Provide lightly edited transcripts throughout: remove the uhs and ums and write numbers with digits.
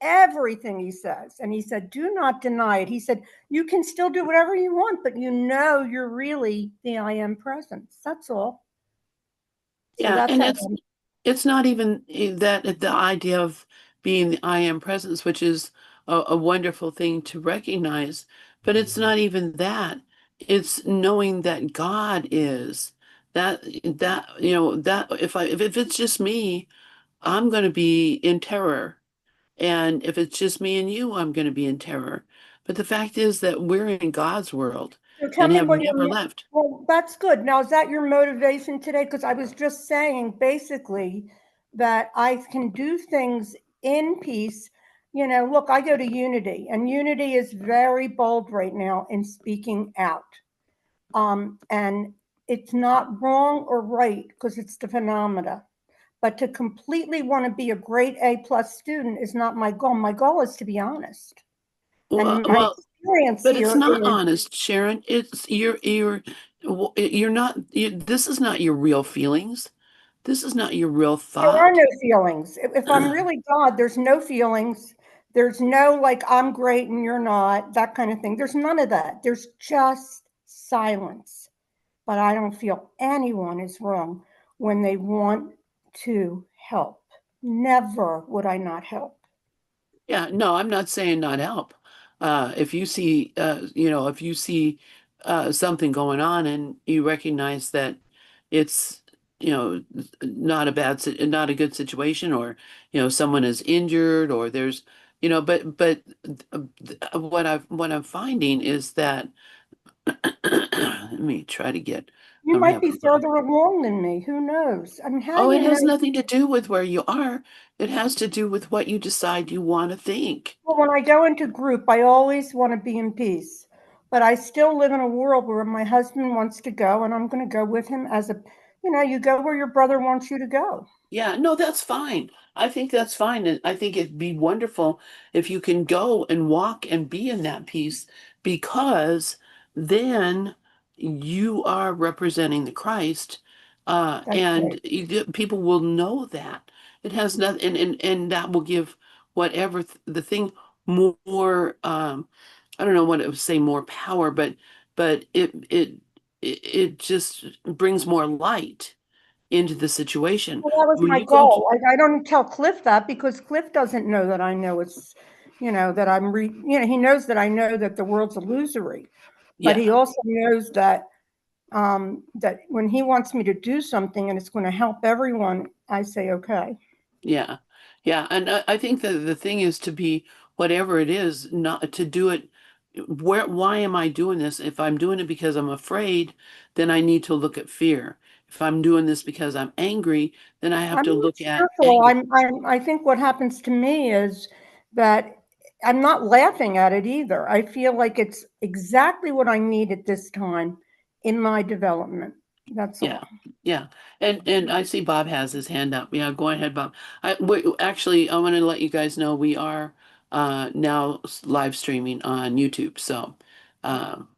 everything he says. And he said, do not deny it. He said, you can still do whatever you want, but you know you're really the I am presence. That's all. So Yeah, that's and how it's not even that the idea of being the I am presence, which is a wonderful thing to recognize, but it's not even that. It's knowing that God is that that if it's just me, I'm going to be in terror. And if it's just me and you, I'm going to be in terror. But the fact is that we're in God's world So tell and me have what never left. well, that's good. Now, is that your motivation today? Because I was just saying basically that I can do things in peace. Look, I go to Unity, and Unity is very bold right now in speaking out. And it's not wrong or right because it's the phenomena. But to completely want to be a great A+ student is not my goal. My goal is to be honest. Well, And my well, experience but it's here not is honest, Sharon. It's you're not this is not your real feelings. This is not your real there are thought. no feelings. If I'm really God, there's no feelings. There's no like I'm great and you're not, that kind of thing. There's none of that. There's just silence. But I don't feel anyone is wrong when they want to help. Never would I not help. Yeah, no, I'm not saying not help. If you see, if you see something going on and you recognize that it's, not a not a good situation, or someone is injured, or there's, what I'm finding is that let me try to get. You I'm might having be a little. further along than me. Who knows? I mean, how do Oh, it you has know? nothing to do with where you are. It has to do with what you decide you want to think. Well, when I go into group, I always want to be in peace. But I still live in a world where my husband wants to go, and I'm going to go with him as you go where your brother wants you to go. Yeah, no, that's fine. I think that's fine. And I think it'd be wonderful if you can go and walk and be in that peace, because then you are representing the Christ. That's right. And people will know that. It has nothing, and that will give whatever the thing more, I don't know what it would say, more power, but it just brings more light into the situation. Well, that was When my you go to, goal. I don't tell Cliff that because Cliff doesn't know that I know it's, that he knows that I know that the world's illusory, but yeah, he also knows that when he wants me to do something and it's going to help everyone, I say okay. yeah, yeah. And I think that the thing is to be whatever it is, not to do it. Why am I doing this? If I'm doing it because I'm afraid, then I need to look at fear. If I'm doing this because I'm angry, then I have I'm to not look at fearful. anger. I think what happens to me is that I'm not laughing at it either. I feel like it's exactly what I need at this time in my development. That's Yeah, all. yeah. And I see Bob has his hand up. Yeah, go ahead, Bob. Actually, I want to let you guys know we are now live streaming on YouTube. So, um,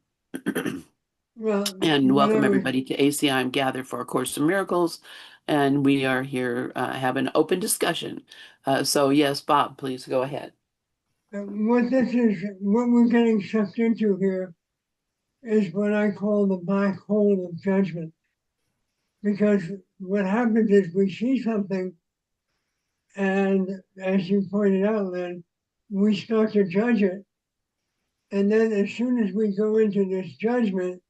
Well, and what welcome I was, everybody to ACIM Gather for A Course in Miracles. And we are here having an open discussion. So yes, Bob, please go ahead. what this is, what we're getting sucked into here is what I call the black hole of judgment. Because what happens is we see something, and as you pointed out, Lynn, we start to judge it. And then as soon as we go into this judgment,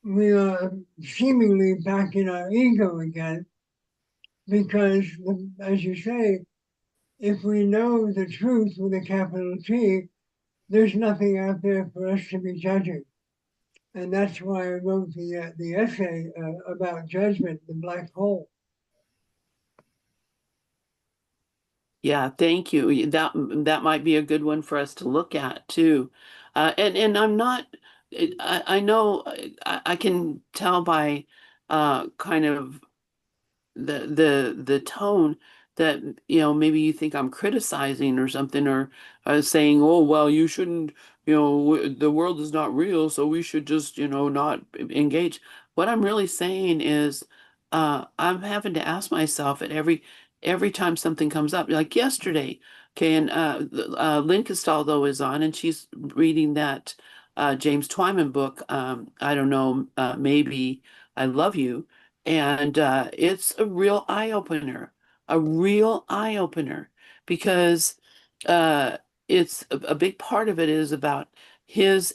we are seemingly back in our ego again. Because, as you say, if we know the truth with a capital T, there's nothing out there for us to be judging. And that's why I wrote the essay about judgment, the black hole. Yeah, thank you. That might be a good one for us to look at too. And I'm not. I know I can tell by kind of the tone that maybe you think I'm criticizing or something, or saying, oh well, you shouldn't, the world is not real, so we should just not engage. What I'm really saying is I'm having to ask myself at every every time something comes up, like yesterday, okay, and Lynn Castaldo is on, and she's reading that James Twyman book, I don't know, maybe I Love You, and it's a real eye opener, because it's a big part of it is about his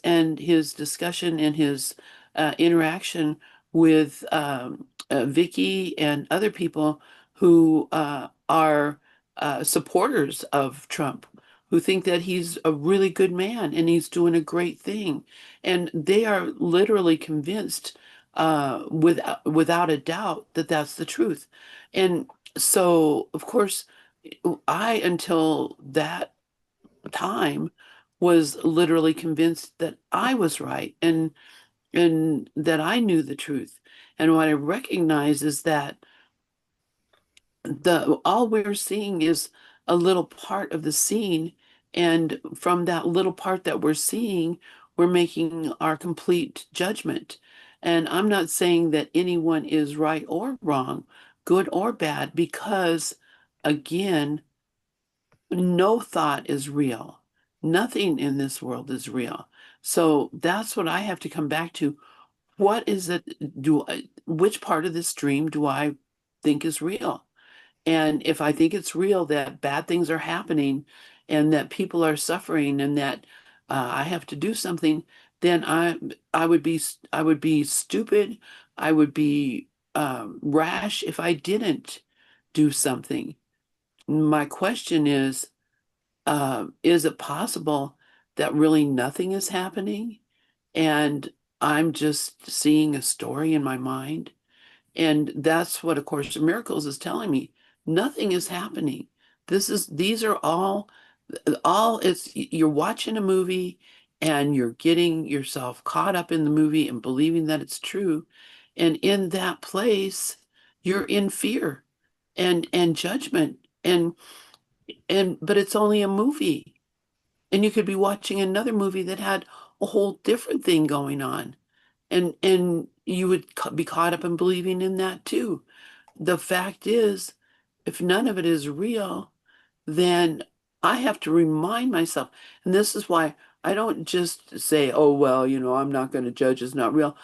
discussion and his interaction with Vicky and other people who are supporters of Trump, who think that he's a really good man and he's doing a great thing. And they are literally convinced without a doubt that that's the truth. And so, of course, until that time, was literally convinced that I was right and that I knew the truth. And what I recognize is that the all we're seeing is a little part of the scene, and from that little part that we're seeing, we're making our complete judgment. And I'm not saying that anyone is right or wrong, good or bad, because again, no thought is real. Nothing in this world is real. So that's what I have to come back to. What is it? Which part of this dream do I think is real? And if I think it's real that bad things are happening and that people are suffering and that I have to do something, then I would be stupid. I would be rash if I didn't do something. My question is it possible that really nothing is happening and I'm just seeing a story in my mind? And that's what A Course in Miracles is telling me. Nothing is happening. These are all it's you're watching a movie and you're getting yourself caught up in the movie and believing that it's true. And in that place, you're in fear and judgment and but it's only a movie. And you could be watching another movie that had a whole different thing going on. And you would be caught up in believing in that too. The fact is, if none of it is real, then I have to remind myself. And this is why I don't just say, oh, well, I'm not going to judge, it's not real.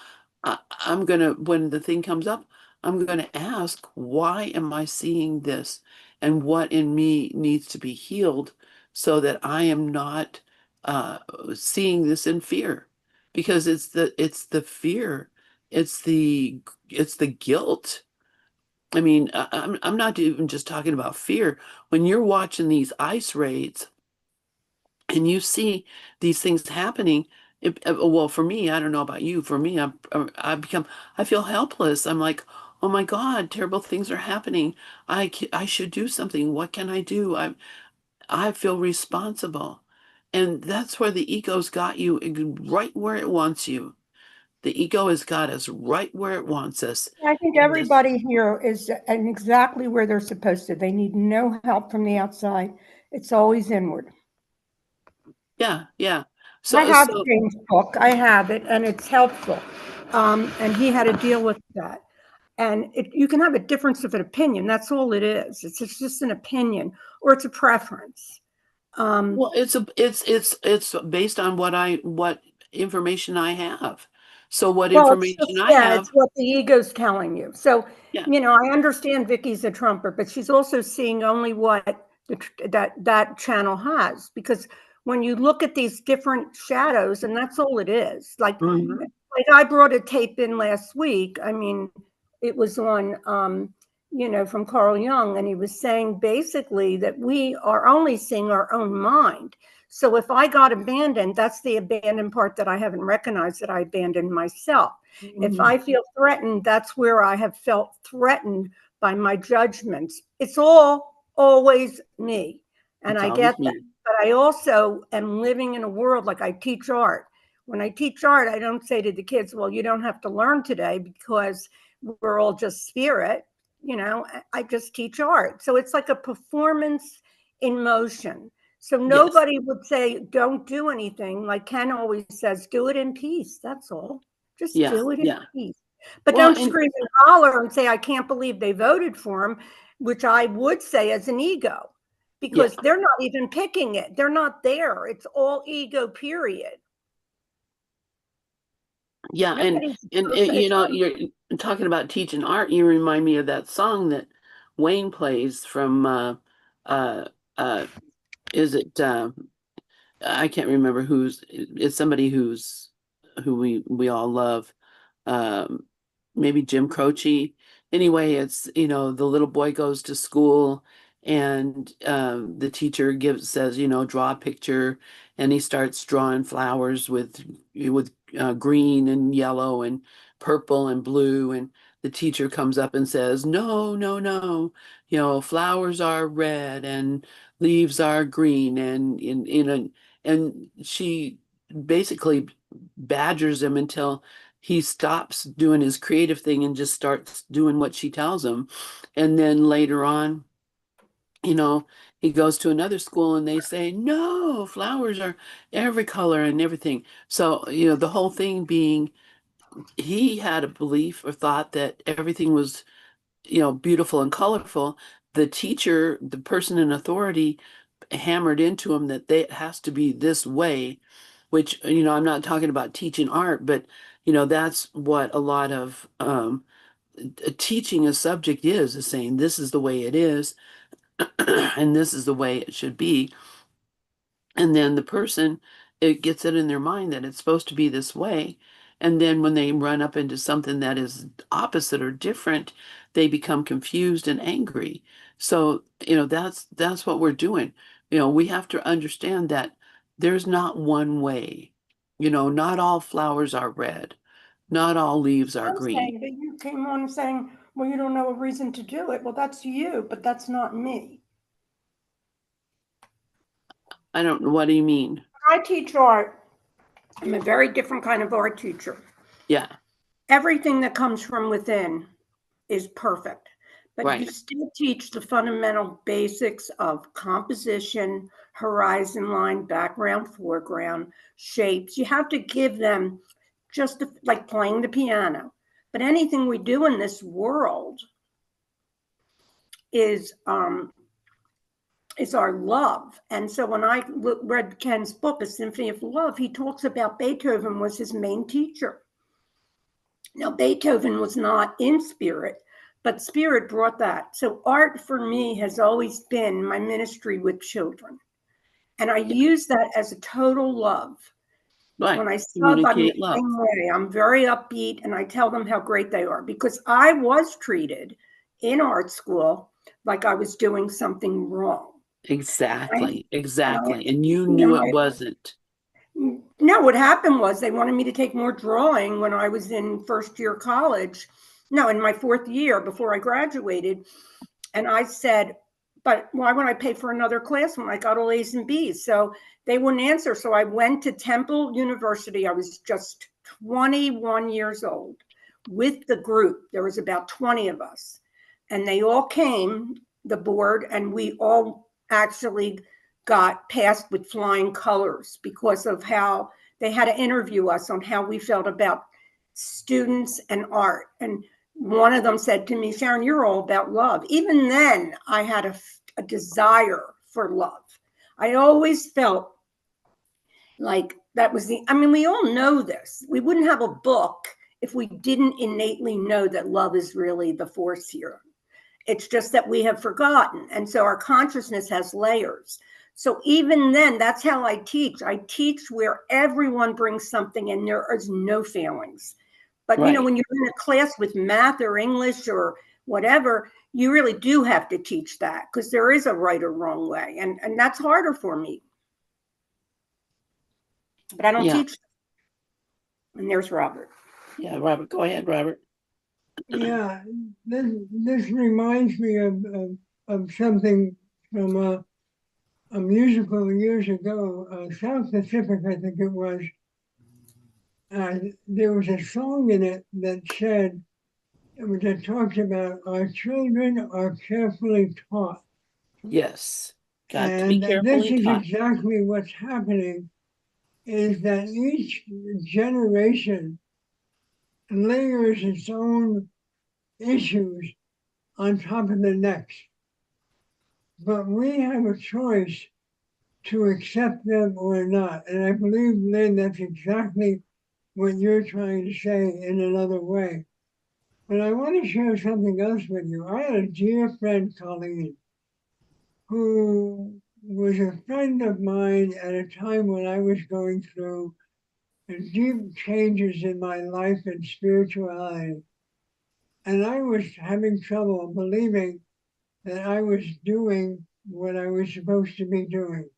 I'm going to, when the thing comes up, I'm going to ask, why am I seeing this? And what in me needs to be healed so that I am not uh, seeing this in fear? Because it's the fear, it's the it's the guilt. I mean, I'm not even just talking about fear. When you're watching these ice raids and you see these things happening, well, for me, I don't know about you. For me, I feel helpless. I'm like, oh my God, terrible things are happening. I should do something. What can I do? I feel responsible, and that's where the ego's got you right where it wants you. The ego has got us right where it wants us. I think In this, everybody here is and exactly where they're supposed to. They need no help from the outside. It's always inward. yeah, yeah. I So, have so James' book. I have it, and it's helpful. And he had to deal with that. And you can have a difference of an opinion. That's all it is. It's just an opinion, or it's a preference. Well, it's based on what information I have. So what Well, it's information just, I yeah, it's have, what the ego's telling you. So, yeah. I understand Vicky's a Trumper, but she's also seeing only what that channel has. Because when you look at these different shadows, and that's all it is. Mhm. Like I brought a tape in last week. I mean, it was on, from Carl Jung, and he was saying basically that we are only seeing our own mind. So if I got abandoned, that's the abandoned part that I haven't recognized that I abandoned myself. If I feel threatened, that's where I have felt threatened by my judgments. It's all always me. And It's I get always that. me. But I also am living in a world like I teach art. When I teach art, I don't say to the kids, well, you don't have to learn today because we're all just spirit. I just teach art. So it's like a performance in motion. So Yes, nobody would say, don't do anything. Like Ken always says, do it in peace. That's all. Just yeah, do it in yeah. peace. But Well, don't and scream and holler and say, I can't believe they voted for him. which I would say as an ego, because they're not even picking it. They're not there. It's all ego, period. Yeah, and you know, you're talking about teaching art. You remind me of that song that Wayne plays from uh is it I can't remember it's somebody who we all love. Um Maybe Jim Croce. Anyway, it's you know, the little boy goes to school and the teacher says, you know, draw a picture, and he starts drawing flowers with green and yellow and purple and blue, and the teacher comes up and says, no, no, no, you know, flowers are red and leaves are green, and and she basically badgers him until he stops doing his creative thing and just starts doing what she tells him. And then later on, you know, he goes to another school and they say, no, flowers are every color and everything. So, you know, the whole thing being he had a belief or thought that everything was, you know, beautiful and colorful. The teacher, the person in authority, hammered into him that it has to be this way, which, you know, I'm not talking about teaching art, but, you know, that's what a lot of teaching a subject is saying this is the way it is and this is the way it should be. And then the person, it gets it in their mind that it's supposed to be this way. And then when they run up into something that is opposite or different, they become confused and angry. So, you know, that's what we're doing. You know, we have to understand that there's not one way. You know, not all flowers are red. Not all leaves are I'm green. saying, but you came on saying, well, you don't know a reason to do it. Well, that's you, but that's not me. I don't know. What do you mean? I teach art. I'm a very different kind of art teacher. Yeah, Everything that comes from within is perfect, but you right. still teach the fundamental basics of composition, horizon line, background, foreground, shapes. You have to give them just like playing the piano. But anything we do in this world is our love. And so when I read Ken's book, A Symphony of Love, he talks about Beethoven was his main teacher. Now, Beethoven was not in spirit, but spirit brought that. So art for me has always been my ministry with children. And I Yeah, use that as a total love. right. When I sub, I'm the Communicate love. same way. I'm very upbeat and I tell them how great they are because I was treated in art school like I was doing something wrong. Right? Exactly, And I, exactly. And you you know, knew it wasn't. no, what happened was they wanted me to take more drawing when I was in first year college. No, in my fourth year before I graduated. And I said, but why would I pay for another class when I got all A's and B's? So they wouldn't answer. So I went to Temple University. I was just 21 years old with the group. There was about 20 of us. And they all came, the board, and we all actually got passed with flying colors because of how they had to interview us on how we felt about students and art. And one of them said to me, Sharon, you're all about love. Even then, I had a desire for love. I always felt like that was I mean, we all know this. We wouldn't have a book if we didn't innately know that love is really the force here. It's just that we have forgotten. And so our consciousness has layers. So even then, that's how I teach. I teach where everyone brings something and there is no failings. But you know, Right. when you're in a class with math or English or whatever, you really do have to teach that because there is a right or wrong way. And that's harder for me. But I don't Yeah. teach. And there's Robert. Yeah, Robert, go ahead, Robert. Yeah, this reminds me of something from a musical years ago, South Pacific, I think it was. There was a song in it that said, that talks about our children are carefully taught. Yes. Got to be And this carefully is taught. exactly what's happening, is that each generation layers its own issues on top of the next. but we have a choice to accept them or not. And I believe, Lynn, that's exactly what you're trying to say in another way. But I want to share something else with you. I had a dear friend, Colleen, who was a friend of mine at a time when I was going through deep changes in my life and spirituality. And I was having trouble believing that I was doing what I was supposed to be doing,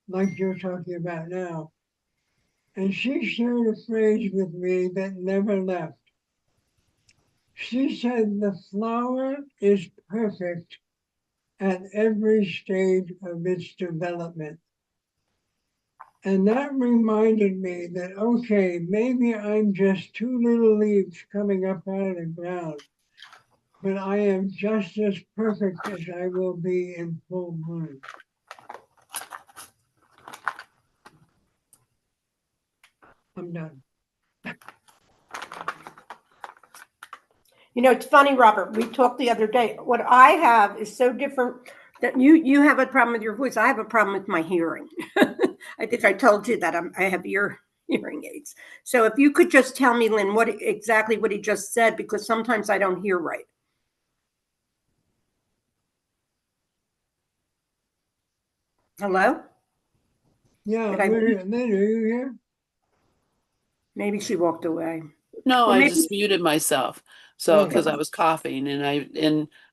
like you're talking about now. And she shared a phrase with me that never left. She said, the flower is perfect at every stage of its development. And that reminded me that, okay, maybe I'm just two little leaves coming up out of the ground, but I am just as perfect as I will be in full bloom. I'm done. You know, it's funny, Robert. We talked the other day. What I have is so different that you have a problem with your voice. I have a problem with my hearing. I think I told you that I have hearing aids. So if you could just tell me, Lynn, exactly what he just said, because sometimes I don't hear right. Hello? Yeah, Did I Lynn, are you here? Maybe she walked away. No, Well, I maybe. just muted myself. So, Oh, because I was coughing and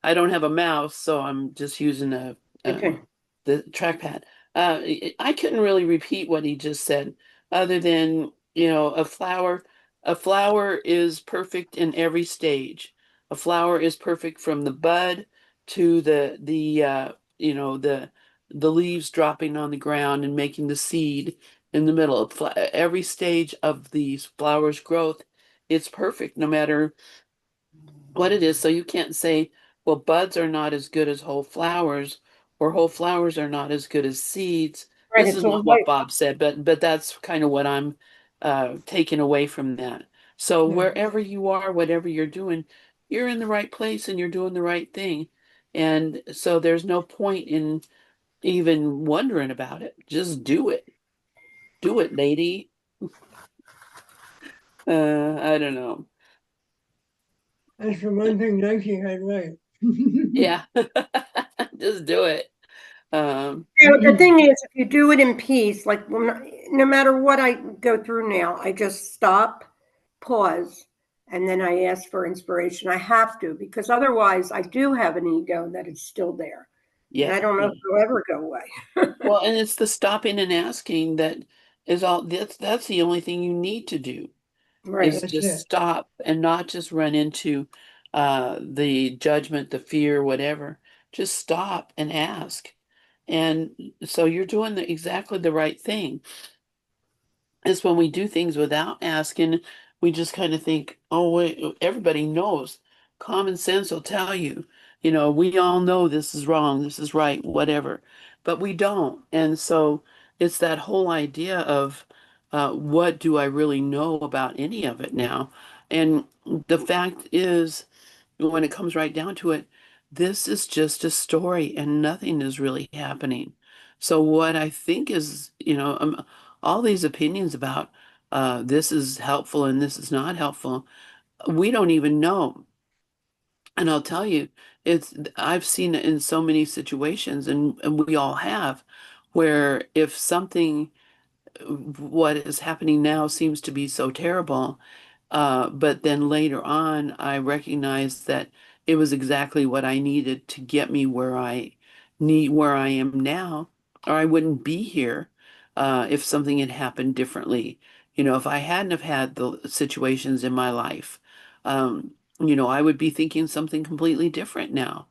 I don't have a mouse, so I'm just using Okay. the trackpad. I couldn't really repeat what he just said, other than, a flower is perfect in every stage. A flower is perfect from the bud to the leaves dropping on the ground and making the seed in the middle. Every stage of these flowers' growth, it's perfect no matter what it is. So you can't say, well, buds are not as good as whole flowers, or whole flowers are not as good as seeds. Right. This is It's all not what right. Bob said, but that's kind of what I'm taking away from that. So yeah. wherever you are, whatever you're doing, you're in the right place and you're doing the right thing. And so there's no point in even wondering about it. Just do it. Do it, lady. I don't know. That's the one thing Nike had right. Yeah. Just do it. Um, You know, the thing is, if you do it in peace, like no matter what I go through now, I just stop, pause, and then I ask for inspiration. I have to, because otherwise I do have an ego that is still there. And yeah, I don't know yeah. if it'll ever go away. Well, and it's the stopping and asking that is all that's the only thing you need to do is Right. That's just it. stop and not just run into the judgment, the fear, whatever. Just stop and ask. And so you're doing exactly the right thing. Is when we do things without asking, we just kind of think, oh, wait, everybody knows. Common sense will tell you, we all know this is wrong, this is right, whatever. But we don't. And so it's that whole idea of what do I really know about any of it now? And the fact is, when it comes right down to it, this is just a story and nothing is really happening. So what I think is, all these opinions about this is helpful and this is not helpful, we don't even know. And I'll tell you, I've seen it in so many situations, and we all have, where if something what is happening now seems to be so terrible. But then later on, I recognized that it was exactly what I needed to get me where I am now, or I wouldn't be here if something had happened differently. If I hadn't have had the situations in my life, I would be thinking something completely different now.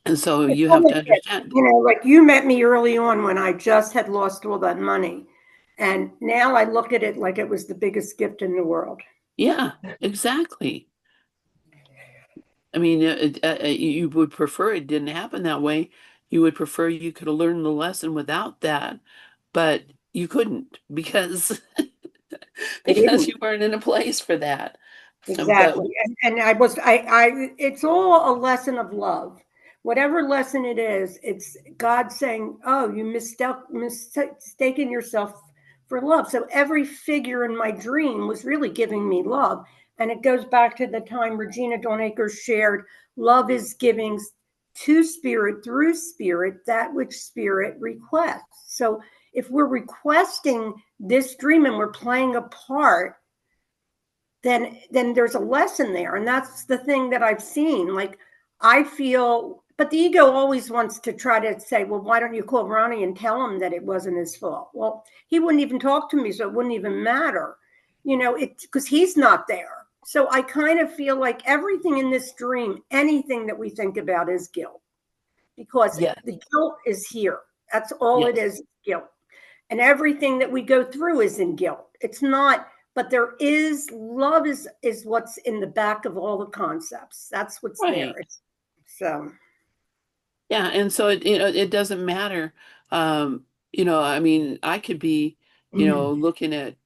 And so It's you have to almost like, understand. like you met me early on when I just had lost all that money. And now I look at it like it was the biggest gift in the world. Yeah, exactly. I mean, you would prefer it didn't happen that way. You would prefer you could have learned the lesson without that, but you couldn't because I because didn't. you weren't in a place for that. But Exactly. And I it's all a lesson of love. whatever lesson it is, it's God saying, oh, you mistaken yourself for love. So every figure in my dream was really giving me love. And it goes back to the time Regina Dawn Akers shared, love is giving to spirit through spirit that which spirit requests. So if we're requesting this dream and we're playing a part, then there's a lesson there. And that's the thing that I've seen. Like, I feel, but the ego always wants to try to say, well, why don't you call Ronnie and tell him that it wasn't his fault? Well, he wouldn't even talk to me, so it wouldn't even matter, because he's not there. So I kind of feel like everything in this dream, anything that we think about is guilt, because Yes. the guilt is here. That's all it Yes. is, guilt. And everything that we go through is in guilt. It's not, but there is love is what's in the back of all the concepts. That's what's there. Right. So Yeah, and so it doesn't matter. I mean, I could be, looking at,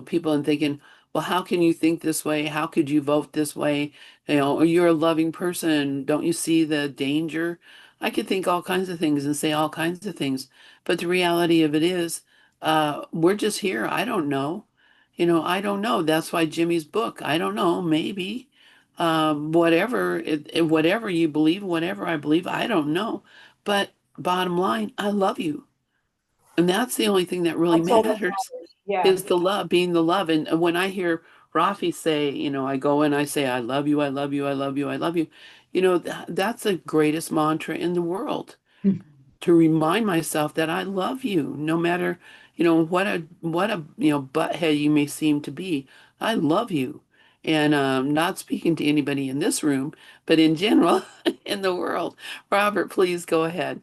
people and thinking, well, how can you think this way? How could you vote this way? Or you're a loving person. Don't you see the danger? I could think all kinds of things and say all kinds of things. But the reality of it is, we're just here. I don't know. I don't know. That's why Jimmy's book, I don't know, maybe. Whatever you believe, whatever I believe, I don't know. But bottom line, I love you. And that's the only thing that really that's all that matters matters. Yeah. is the love, being the love. And when I hear Rafi say, I go and I say, I love you, I love you, I love you, I love you, that's the greatest mantra in the world, to remind myself that I love you, no matter, what a butthead you may seem to be. I love you. And not speaking to anybody in this room, but in general in the world. Robert, please go ahead.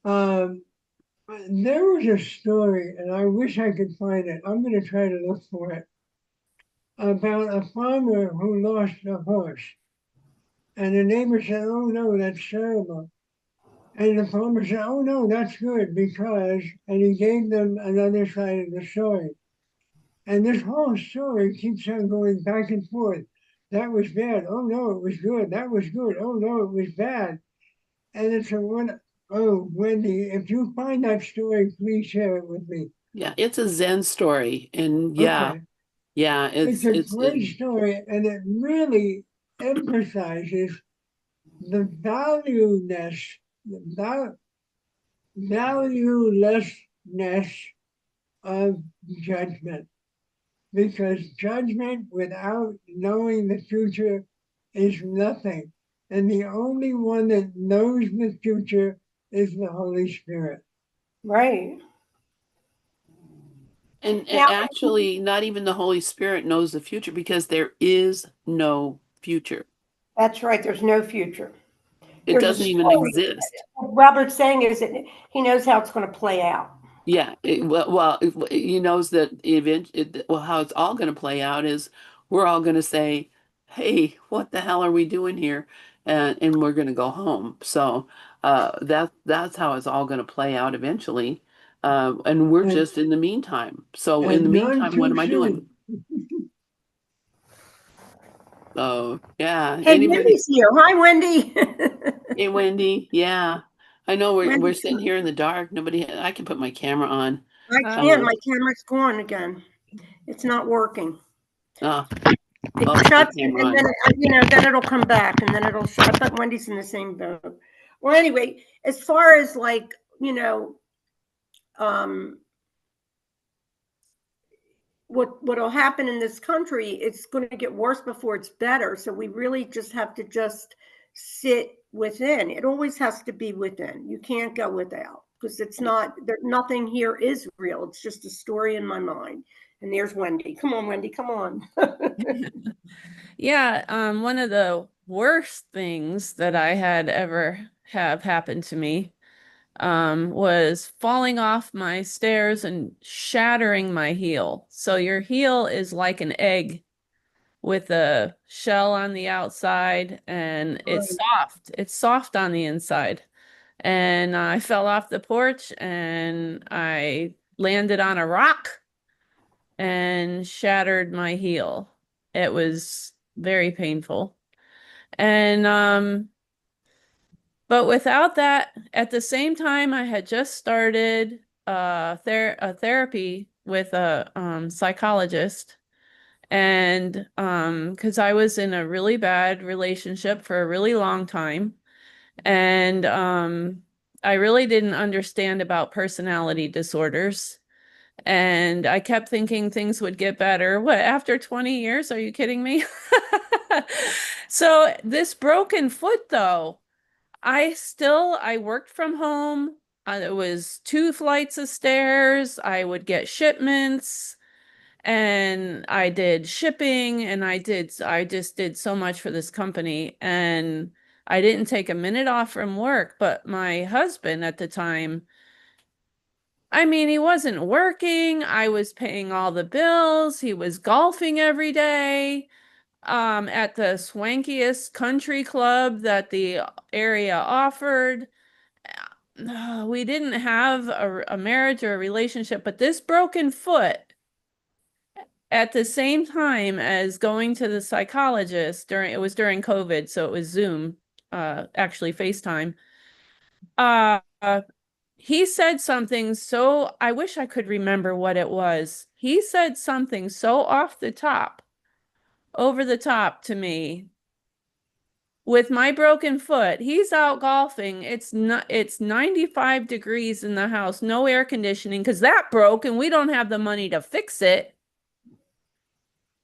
Um, there was a story, and I wish I could find it. I'm going to try to look for it, about a farmer who lost a horse. And the neighbor said, oh no, that's terrible. And the farmer said, oh no, that's good because, and he gave them another side of the story. And this whole story keeps on going back and forth. That was bad. Oh no, it was good. That was good. Oh no, it was bad. And it's a one. Oh, Wendy, if you find that story, please share it with me. Yeah, it's a Zen story. And yeah, Okay. yeah, It's a great story, and it really emphasizes the valuelessness of judgment. Because judgment without knowing the future is nothing. And the only one that knows the future is the Holy Spirit. Right. And Now, actually, not even the Holy Spirit knows the future, because there is no future. that's right. There's no future. It There's a doesn't even story. exist. What Robert's saying is that he knows how it's going to play out. Yeah, he knows that how it's all going to play out is we're all going to say, "Hey, what the hell are we doing here?" And we're going to go home. So that's how it's all going to play out eventually. And we're And, just in the meantime. So in the and none meantime, what too am I doing? soon. So yeah, Hey, anybody? Wendy's here. Hi, Wendy. Hey, Wendy. Yeah, I know we're Wendy, sitting here in the dark. I can put my camera on. I can't. Um, My camera's gone again. It's not working. oh, It I'll put my shuts camera and then, on. then it'll come back and then it'll shut. I bet Wendy's in the same boat. Well, anyway, as far as like, um, what'll happen in this country, it's going to get worse before it's better. So we really just have to just sit within. It always has to be within. You can't go without, because it's not there. Nothing here is real. It's just a story in my mind. And there's Wendy. Come on, Wendy. Come on. Yeah, one of the worst things that I had ever have happened to me was falling off my stairs and shattering my heel. So your heel is like an egg with a shell on the outside, and it's soft. It's soft on the inside. And I fell off the porch and I landed on a rock and shattered my heel. It was very painful. And But without that, at the same time, I had just started a therapy with a psychologist. And because I was in a really bad relationship for a really long time. And I really didn't understand about personality disorders. And I kept thinking things would get better. What, after 20 years? Are you kidding me? So this broken foot, though, I worked from home. It was 2 flights of stairs. I would get shipments and I did shipping and I just did so much for this company and I didn't take a minute off from work, but my husband at the time, I mean, he wasn't working. I was paying all the bills. He was golfing every day, at the swankiest country club that the area offered. We didn't have a marriage or a relationship, but this broken foot at the same time as going to the psychologist it was during COVID, so it was Zoom, actually FaceTime. Uh, uh, he said something so I wish I could remember what it was. He said something so off the top, over the top to me with my broken foot. He's out golfing. It's 95 degrees in the house, no air conditioning because that broke and we don't have the money to fix it.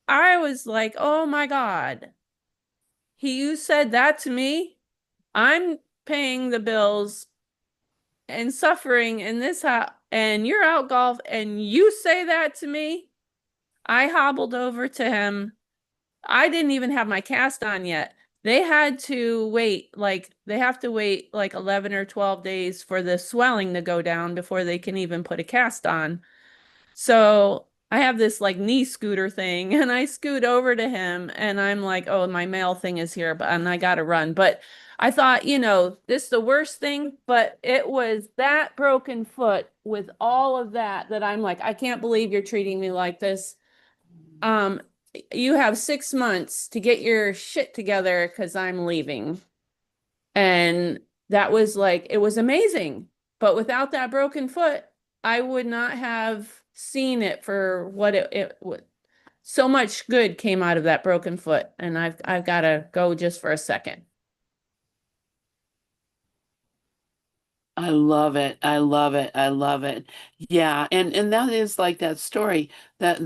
I was like, oh my God. You said that to me? I'm paying the bills and suffering in this house, and you're out golf, and you say that to me? I hobbled over to him. I didn't even have my cast on yet. They have to wait like 11 or 12 days for the swelling to go down before they can even put a cast on. So I have this like knee scooter thing and I scoot over to him and I'm like, oh, my mail thing is here, and I gotta run. But I thought, this is the worst thing, but it was that broken foot with all of that I'm like, I can't believe you're treating me like this. Um, you have 6 months to get your shit together because I'm leaving. And that was like, it was amazing. But without that broken foot, I would not have seen it for what it would. So much good came out of that broken foot. And I've got to go just for a second. I love it. I love it. I love it. Yeah, and that is like that story, that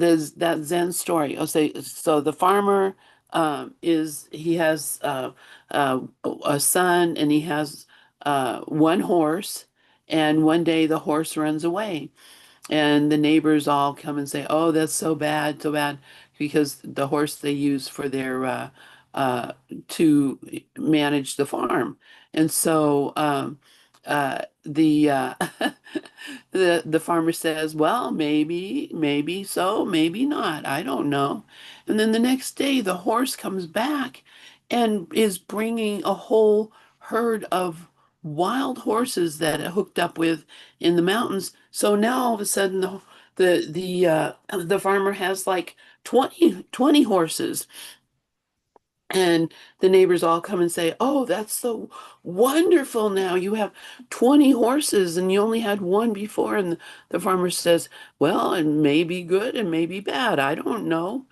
Zen story. Oh, say so the farmer he has a son and he has one horse, and one day the horse runs away. And the neighbors all come and say, "Oh, that's so bad," because the horse they use for their uh, to manage the farm. And so the farmer says, "Well, maybe so, maybe not. I don't know." And then the next day, the horse comes back and is bringing a whole herd of wild horses that it hooked up with in the mountains. So now all of a sudden the farmer has like 20 horses. And the neighbors all come and say, "Oh, that's so wonderful. Now you have 20 horses and you only had one before." And the farmer says, "Well, it may be good and may be bad. I don't know."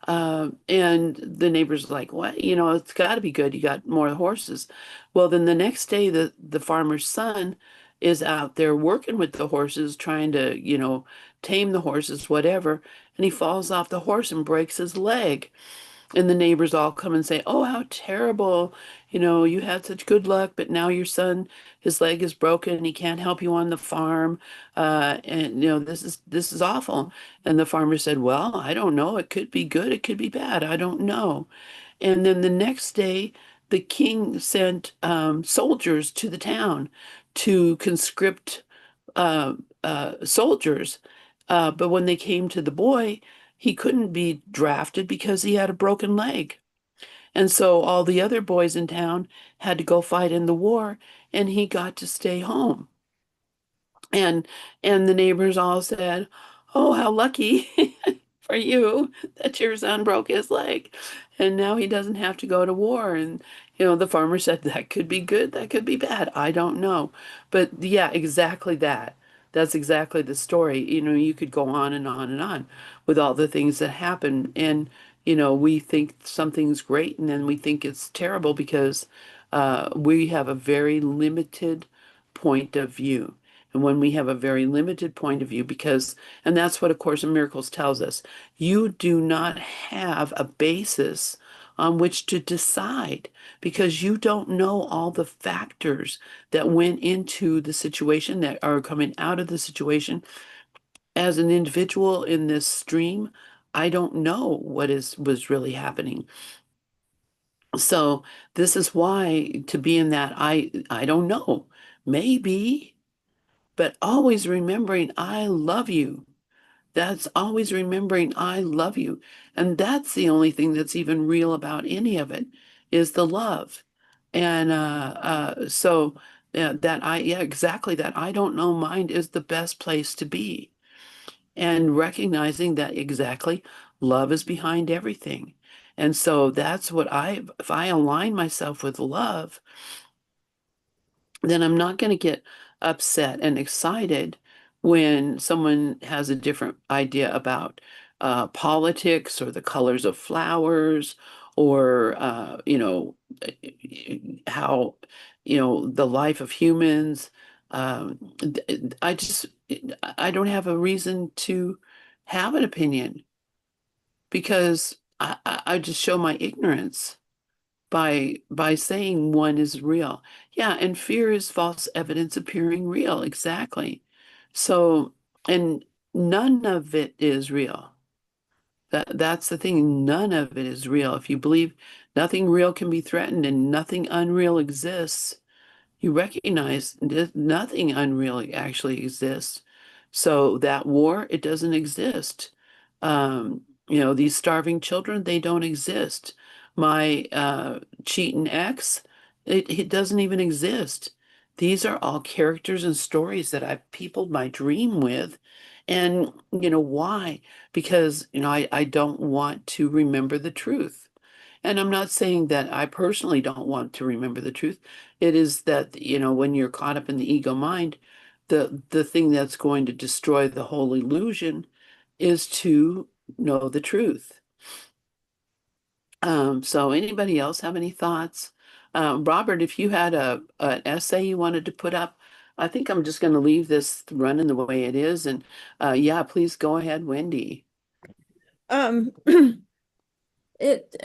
And the neighbor's like, "What? It's got to be good. You got more horses." Well, then the next day, the farmer's son is out there working with the horses, trying to, tame the horses, whatever. And he falls off the horse and breaks his leg. And the neighbors all come and say, "Oh, how terrible. You had such good luck, but now your son, his leg is broken. He can't help you on the farm. And this is awful." And the farmer said, "Well, I don't know. It could be good. It could be bad. I don't know." And then the next day, the king sent soldiers to the town to conscript soldiers. But when they came to the boy, he couldn't be drafted because he had a broken leg. And so all the other boys in town had to go fight in the war, and he got to stay home. And and the neighbors all said, "Oh, how lucky for you that your son broke his leg and now he doesn't have to go to war. And, the farmer said that could be good, that could be bad. I don't know. But yeah, exactly that. That's exactly the story. You could go on and on and on with all the things that happen. And, we think something's great and then we think it's terrible because we have a very limited point of view. And when we have a very limited point of view, and that's what A Course in Miracles tells us, you do not have a basis on which to decide because you don't know all the factors that went into the situation that are coming out of the situation. As an individual in this stream, I don't know was really happening. So this is why to be in that, I don't know, maybe, but always remembering I love you. That's always remembering I love you. And that's the only thing that's even real about any of it is the love. And so yeah, exactly that I don't know mind is the best place to be. And recognizing that exactly love is behind everything. And so that's what if I align myself with love, then I'm not going to get upset and excited when someone has a different idea about politics or the colors of flowers or, how, the life of humans. I don't have a reason to have an opinion because I just show my ignorance by saying one is real. Yeah, and fear is false evidence appearing real. Exactly. So, and none of it is real. That's the thing. None of it is real. If you believe nothing real can be threatened and nothing unreal exists, you recognize that nothing unreal actually exists. So that war, it doesn't exist. These starving children, they don't exist. My cheating ex, it doesn't even exist. These are all characters and stories that I've peopled my dream with. And why? Because, I don't want to remember the truth. And I'm not saying that I personally don't want to remember the truth. It is that, when you're caught up in the ego mind, the thing that's going to destroy the whole illusion is to know the truth. So anybody else have any thoughts? Robert, if you had an essay you wanted to put up, I think I'm just going to leave this running the way it is. And yeah, please go ahead, Wendy. Um, it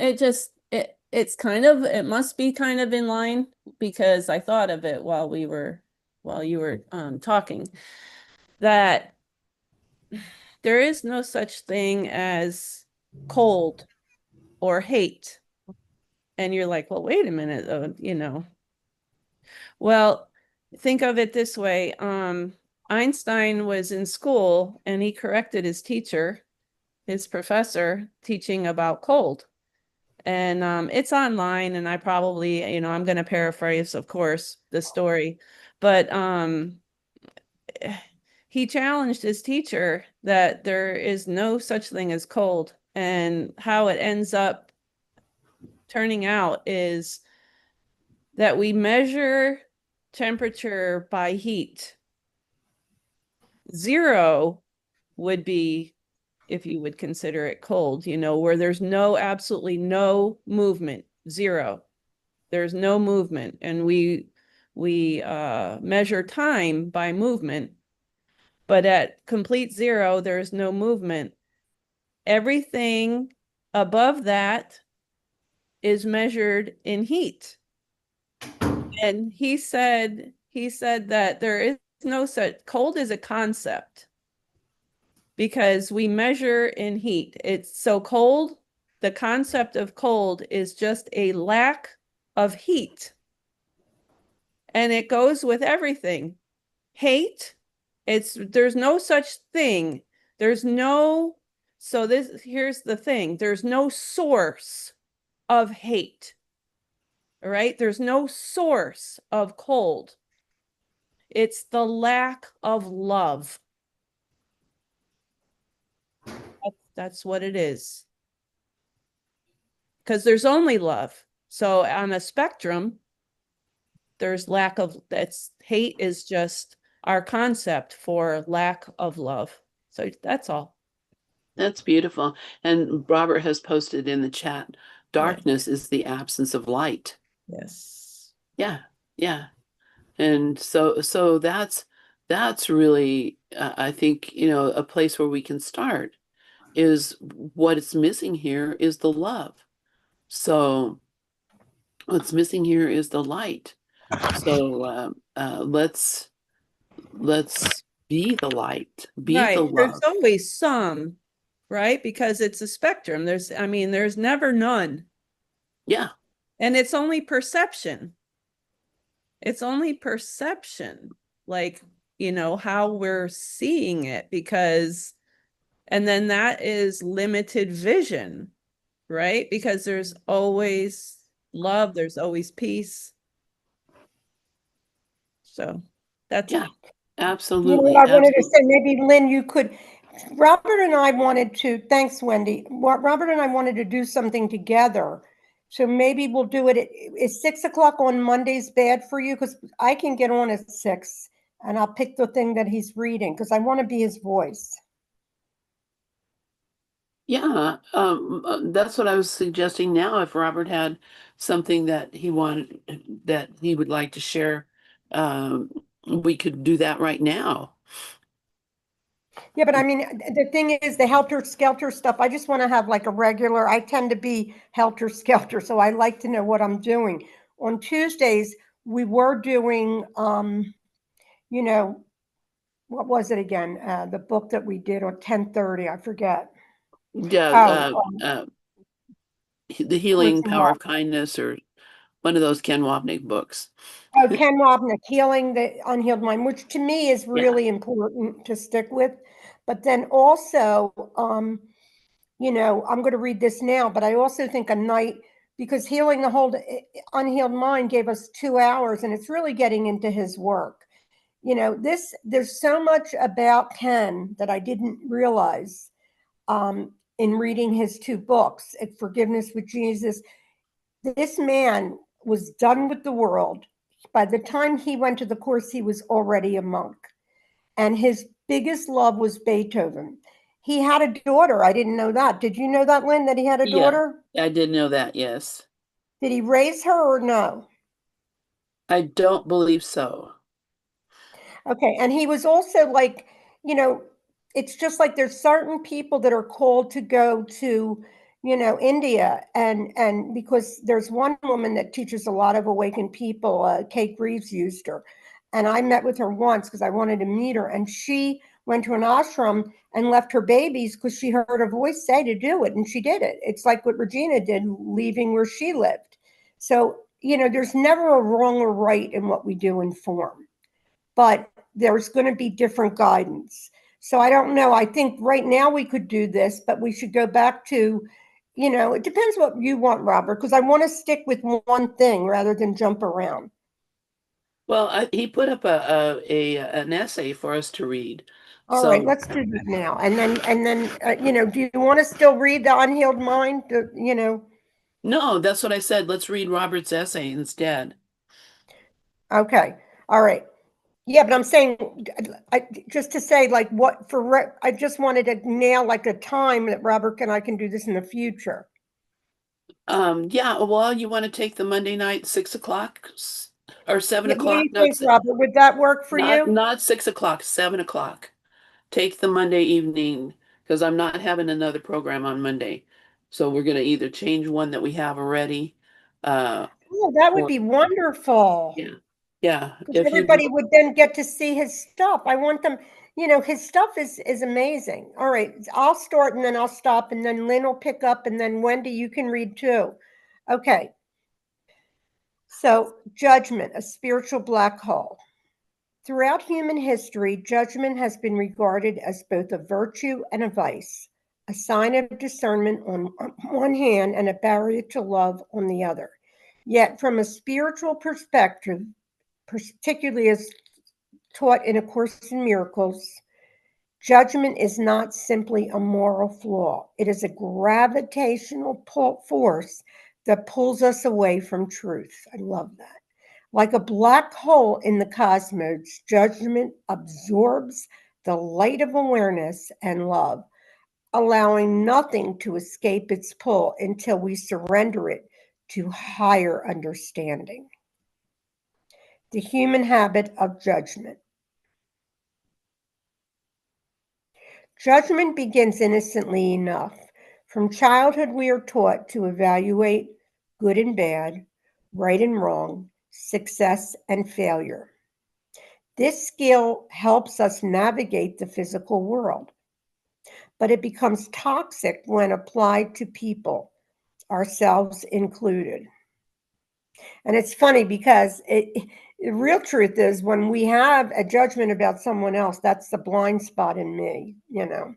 must be kind of in line because I thought of it while you were talking, that there is no such thing as cold or hate. And you're like, well, wait a minute, Well, think of it this way. Einstein was in school and he corrected his teacher, his professor, teaching about cold. And it's online, and I probably, I'm going to paraphrase, of course, the story. But he challenged his teacher that there is no such thing as cold. And how it ends up turning out is that we measure temperature by heat. 0 would be, if you would consider it cold, where there's absolutely no movement, 0. There's no movement, and we measure time by movement, but at complete 0, there's no movement. Everything above that is measured in heat. And he said that there is no such cold is a concept because we measure in heat. It's so cold, the concept of cold is just a lack of heat. And it goes with everything. Hate, there's no such thing. Here's the thing. There's no source of hate. All right? There's no source of cold. It's the lack of love. That's what it is. Because there's only love. So on a spectrum, there's lack of, that's hate is just our concept for lack of love. So that's all. That's beautiful. And Robert has posted in the chat, darkness is the absence of light. Yes. Yeah, yeah. And so that's really I think, a place where we can start is what it's missing here is the love. So what's missing here is the light. So let's be the light, be the Right. There's love. always some, right? Because it's a spectrum. There's never none. Yeah. And it's only perception. It's only perception, like, how we're seeing it, because, and then that is limited vision, right? Because there's always love, there's always peace. So that's Yeah. it. You know Absolutely. what I wanted to Absolutely. say? Maybe Lynn, you could, Robert and I wanted to, thanks, Wendy. Robert and I wanted to do something together. So maybe we'll do it. Is 6 o'clock on Mondays bad for you? Because I can get on at 6 and I'll pick the thing that he's reading because I want to be his voice. Yeah, that's what I was suggesting now. If Robert had something that he wanted, that he would like to share, we could do that right now. Yeah, but I mean, the thing is, the helter skelter stuff, I just want to have like a regular, I tend to be helter skelter, so I like to know what I'm doing. On Tuesdays, we were doing, you know, what was it again? The book that we did on 10:30, I forget. Yeah, Oh, The Course Healing in Power Love. of Kindness, or one of those Ken Wapnick books. Oh, Ken Wapnick, Healing the Unhealed Mind, which to me is Yeah, really important to stick with. But then also, I'm going to read this now, but I also think a night, because Healing the Whole Unhealed Mind gave us 2 hours, and it's really getting into his work. There's so much about Ken that I didn't realize in reading his two books, Forgiveness with Jesus. This man was done with the world. By the time he went to the course, he was already a monk. And his biggest love was Beethoven. He had a daughter. I didn't know that. Did you know that, Lynn, that he had a yeah, daughter? I did know that. Yes, Did he raise her or no? I don't believe so. Okay. And he was also like, you know, it's just like there's certain people that are called to go to, India, and because there's one woman that teaches a lot of awakened people, Kate Reeves used her. And I met with her once because I wanted to meet her. And she went to an ashram and left her babies because she heard a voice say to do it. And she did it. It's like what Regina did, leaving where she lived. So, there's never a wrong or right in what we do in form, but there's going to be different guidance. So I don't know. I think right now we could do this, but we should go back to, it depends what you want, Robert, because I want to stick with one thing rather than jump around. Well, he put up an essay for us to read. All right, So let's do that now. And then, do you want to still read The Unhealed Mind? no, that's what I said. Let's read Robert's essay instead. Okay. All right. Yeah, but I'm saying, just to say, like, I just wanted to nail like a time that Robert and I can do this in the future. Yeah, well, you want to take the Monday night 6 o'clock or seven Yeah, what do o'clock? you think, Robert? Would that work for you? Not 6 o'clock, 7 o'clock. Take the Monday evening because I'm not having another program on Monday. So we're gonna either change one that we have already. Oh, that would Or be wonderful. yeah, yeah. Because If you everybody would then get to see his stuff. I want them, his stuff is amazing. All right, I'll start and then I'll stop and then Lynn will pick up and then Wendy, you can read too. Okay. So, judgment, a spiritual black hole. Throughout human history, judgment has been regarded as both a virtue and a vice, a sign of discernment on one hand and a barrier to love on the other. Yet, from a spiritual perspective, particularly as taught in A Course in Miracles, Judgment is not simply a moral flaw. It is a gravitational force that pulls us away from truth. I love that. Like a black hole in the cosmos, judgment absorbs the light of awareness and love, allowing nothing to escape its pull until we surrender it to higher understanding. The human habit of judgment. Judgment begins innocently enough. From childhood, we are taught to evaluate good and bad, right and wrong, success and failure. This skill helps us navigate the physical world, but it becomes toxic when applied to people, ourselves included. And it's funny because the real truth is when we have a judgment about someone else, that's the blind spot in me, you know.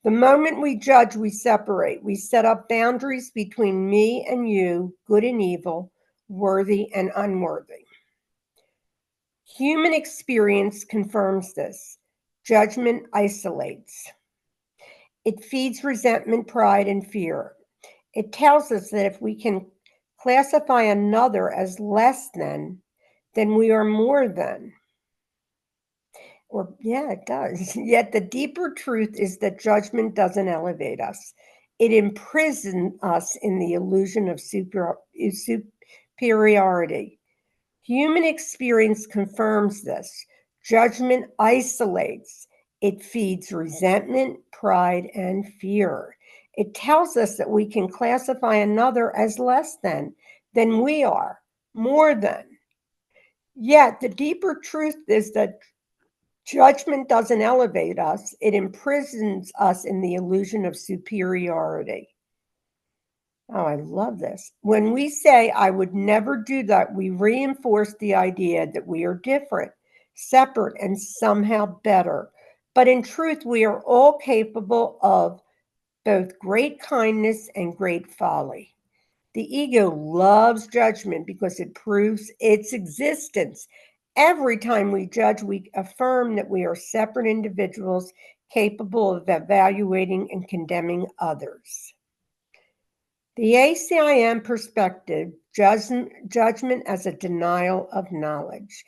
The moment we judge, we separate. We set up boundaries between me and you, good and evil, worthy and unworthy. Human experience confirms this. Judgment isolates. It feeds resentment, pride, and fear. It tells us that if we can classify another as less than, then we are more than. Or, yeah, it does. Yet the deeper truth is that judgment doesn't elevate us. It imprisons us in the illusion of superiority. Human experience confirms this. Judgment isolates. It feeds resentment, pride, and fear. It tells us that we can classify another as less than we are, more than. Yet the deeper truth is that judgment doesn't elevate us. It imprisons us in the illusion of superiority. Oh, I love this. When we say, I would never do that, we reinforce the idea that we are different, separate, and somehow better. But in truth, we are all capable of both great kindness and great folly. The ego loves judgment because it proves its existence. Every time we judge, we affirm that we are separate individuals capable of evaluating and condemning others. The ACIM perspective, judgment as a denial of knowledge.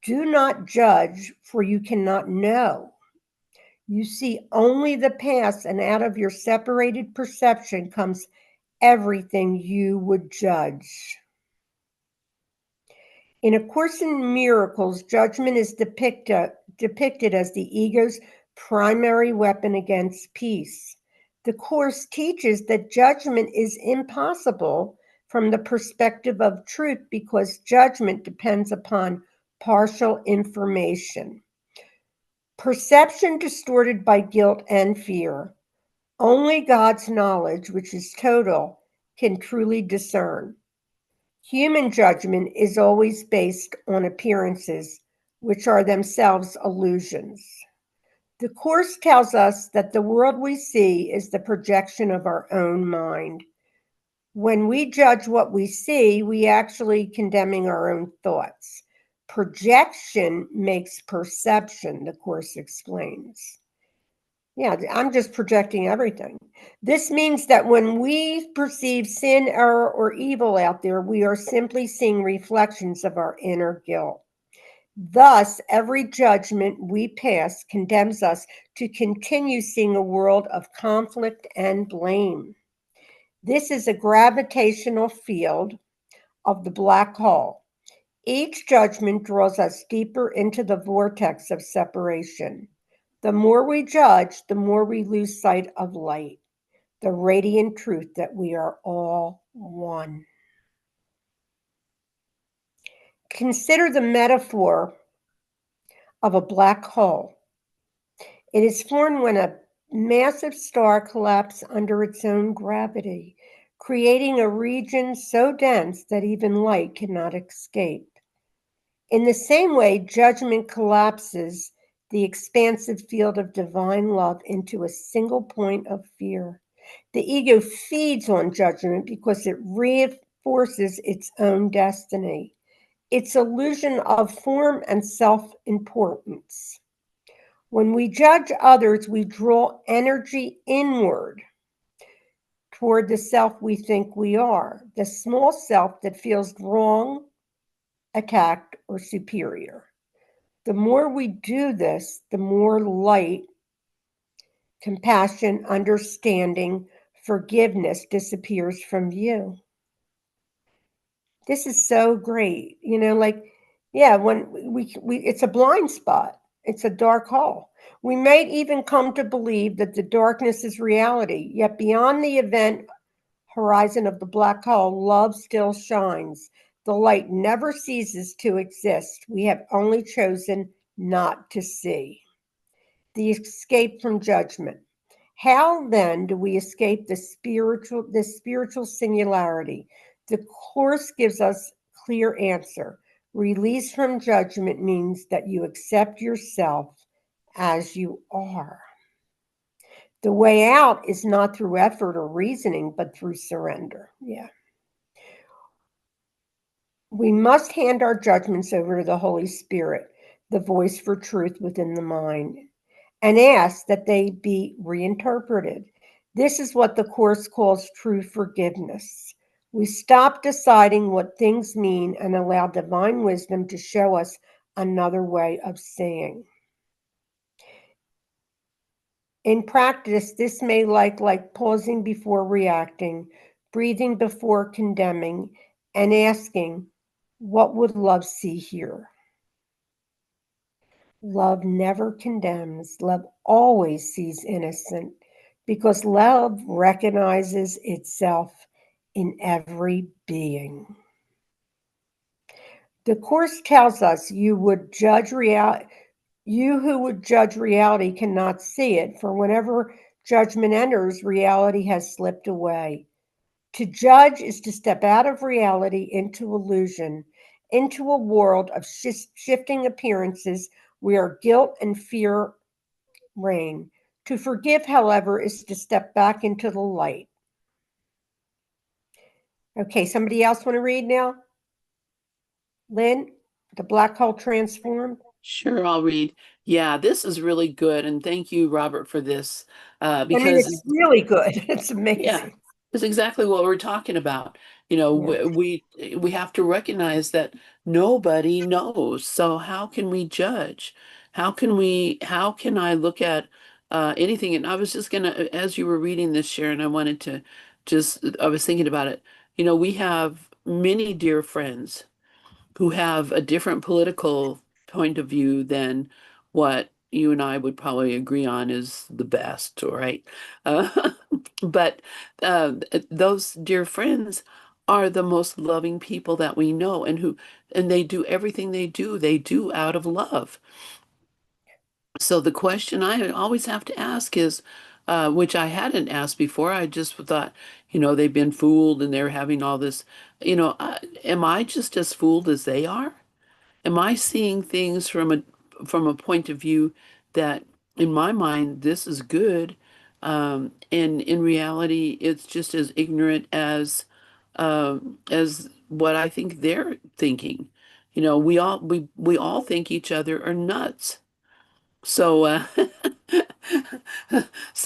Do not judge, for you cannot know. You see only the past, and out of your separated perception comes everything you would judge. In A Course in Miracles, judgment is depicted as the ego's primary weapon against peace. The Course teaches that judgment is impossible from the perspective of truth because judgment depends upon partial information. Perception distorted by guilt and fear. Only God's knowledge, which is total, can truly discern. Human judgment is always based on appearances, which are themselves illusions. The Course tells us that the world we see is the projection of our own mind. When we judge what we see, we actually condemning our own thoughts. Projection makes perception, the Course explains. Yeah, I'm just projecting everything. This means that when we perceive sin, error, or evil out there, we are simply seeing reflections of our inner guilt. Thus, every judgment we pass condemns us to continue seeing a world of conflict and blame. This is a gravitational field of the black hole. Each judgment draws us deeper into the vortex of separation. The more we judge, the more we lose sight of light, the radiant truth that we are all one. Consider the metaphor of a black hole. It is formed when a massive star collapses under its own gravity, creating a region so dense that even light cannot escape. In the same way, judgment collapses the expansive field of divine love into a single point of fear. The ego feeds on judgment because it reinforces its own destiny, its illusion of form and self-importance. When we judge others, we draw energy inward toward the self we think we are, the small self that feels wrong, attacked, or superior. The more we do this, the more light, compassion, understanding, forgiveness disappears from view. This is so great. Like, yeah, when we it's a blind spot. It's a dark hole. We might even come to believe that the darkness is reality, yet beyond the event horizon of the black hole, love still shines. The light never ceases to exist. We have only chosen not to see. The escape from judgment. How then do we escape this spiritual singularity? The Course gives us clear answer. Release from judgment means that you accept yourself as you are. The way out is not through effort or reasoning, but through surrender. Yeah. We must hand our judgments over to the Holy Spirit, the voice for truth within the mind, and ask that they be reinterpreted. This is what the Course calls true forgiveness. We stop deciding what things mean and allow divine wisdom to show us another way of seeing. In practice, this may look like pausing before reacting, breathing before condemning, and asking, what would love see here? Love never condemns. Love always sees innocent because love recognizes itself in every being. The Course tells us you who would judge reality cannot see it, for whenever judgment enters, reality has slipped away. To judge is to step out of reality into illusion, into a world of shifting appearances where guilt and fear reign. To forgive, however, is to step back into the light. Okay, somebody else want to read now? Lynn, the black hole transformed? Sure, I'll read. Yeah, this is really good, and thank you, Robert, for this. Because it's really good. It's amazing. Yeah, it's exactly what we're talking about. Yeah. We have to recognize that nobody knows. So how can we judge? How can I look at anything? And I was just gonna, as you were reading this, Sharon, I was thinking about it. We have many dear friends who have a different political point of view than what you and I would probably agree on is the best, all right? Uh, but those dear friends are the most loving people that we know, and they do everything they do out of love. So the question I always have to ask is, which I hadn't asked before, I just thought, they've been fooled and they're having all this, am I just as fooled as they are? Am I seeing things from a point of view that in my mind this is good, and in reality it's just as ignorant as what I think they're thinking. We all think each other are nuts. So that's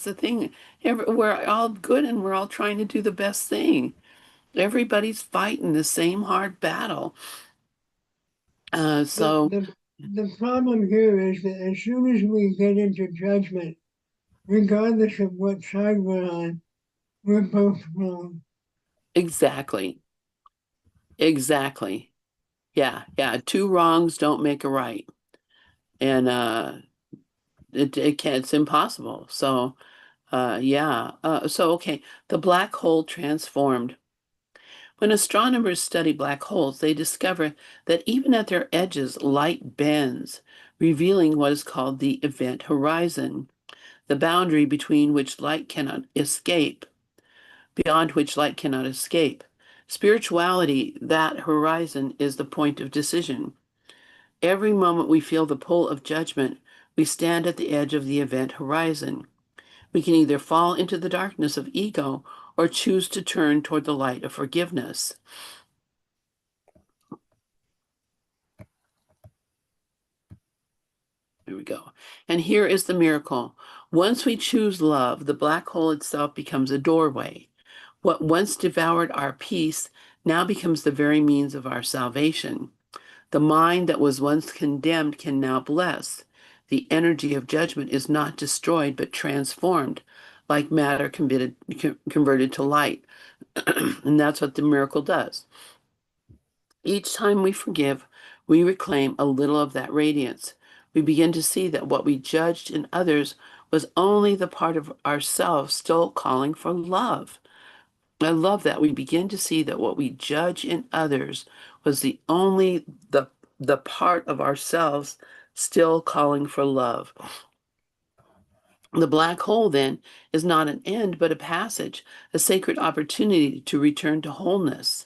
the thing. We're all good and we're all trying to do the best thing. Everybody's fighting the same hard battle. So The problem here is that as soon as we get into judgment, regardless of what side we're on, we're both wrong. exactly, exactly. Yeah, yeah. Two wrongs don't make a right. And it's impossible. So yeah. So okay, the black hole transformed. When astronomers study black holes, they discover that even at their edges, light bends, revealing what is called the event horizon, the boundary between which light cannot escape, beyond which light cannot escape. Spirituality, that horizon, is the point of decision. Every moment we feel the pull of judgment, we stand at the edge of the event horizon. We can either fall into the darkness of ego or choose to turn toward the light of forgiveness. There we go. And here is the miracle. Once we choose love, the black hole itself becomes a doorway. What once devoured our peace now becomes the very means of our salvation. The mind that was once condemned can now bless. The energy of judgment is not destroyed, but transformed, like matter converted to light. And that's what the miracle does. Each time we forgive, we reclaim a little of that radiance. We begin to see that what we judged in others was only the part of ourselves still calling for love. I love that. We begin to see that what we judge in others was the part of ourselves still calling for love. The black hole, then, is not an end, but a passage, a sacred opportunity to return to wholeness.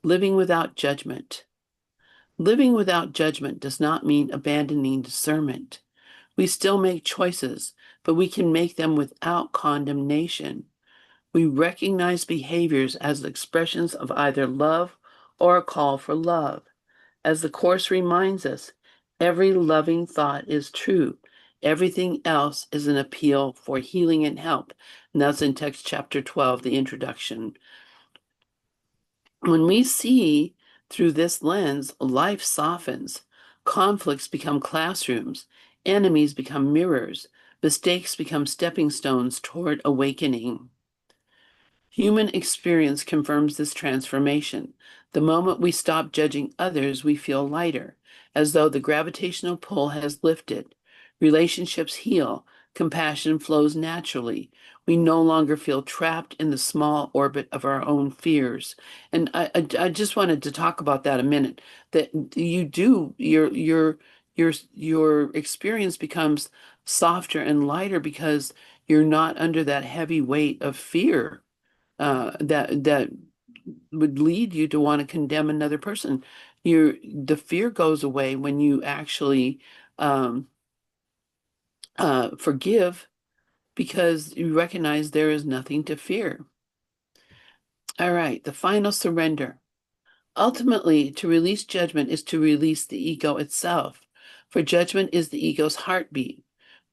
Living without judgment. Living without judgment does not mean abandoning discernment. We still make choices, but we can make them without condemnation. We recognize behaviors as expressions of either love or a call for love. As the Course reminds us, every loving thought is true. Everything else is an appeal for healing and help. And that's in text chapter 12, the introduction. When we see through this lens, life softens. Conflicts become classrooms. Enemies become mirrors. Mistakes become stepping stones toward awakening. Human experience confirms this transformation. The moment we stop judging others, we feel lighter, as though the gravitational pull has lifted. Relationships heal. Compassion flows naturally. We no longer feel trapped in the small orbit of our own fears. And I just wanted to talk about that a minute. That you do your experience becomes softer and lighter because you're not under that heavy weight of fear that would lead you to want to condemn another person. The fear goes away when you actually forgive because you recognize there is nothing to fear. All right, the final surrender. Ultimately, to release judgment is to release the ego itself, for judgment is the ego's heartbeat.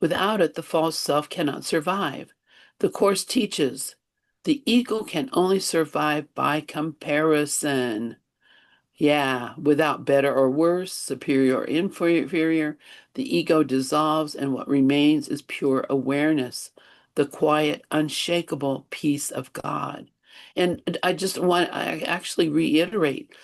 Without it, the false self cannot survive. The Course teaches the ego can only survive by comparison. Yeah, without better or worse, superior or inferior, the ego dissolves and what remains is pure awareness, the quiet, unshakable peace of God. And I actually reiterate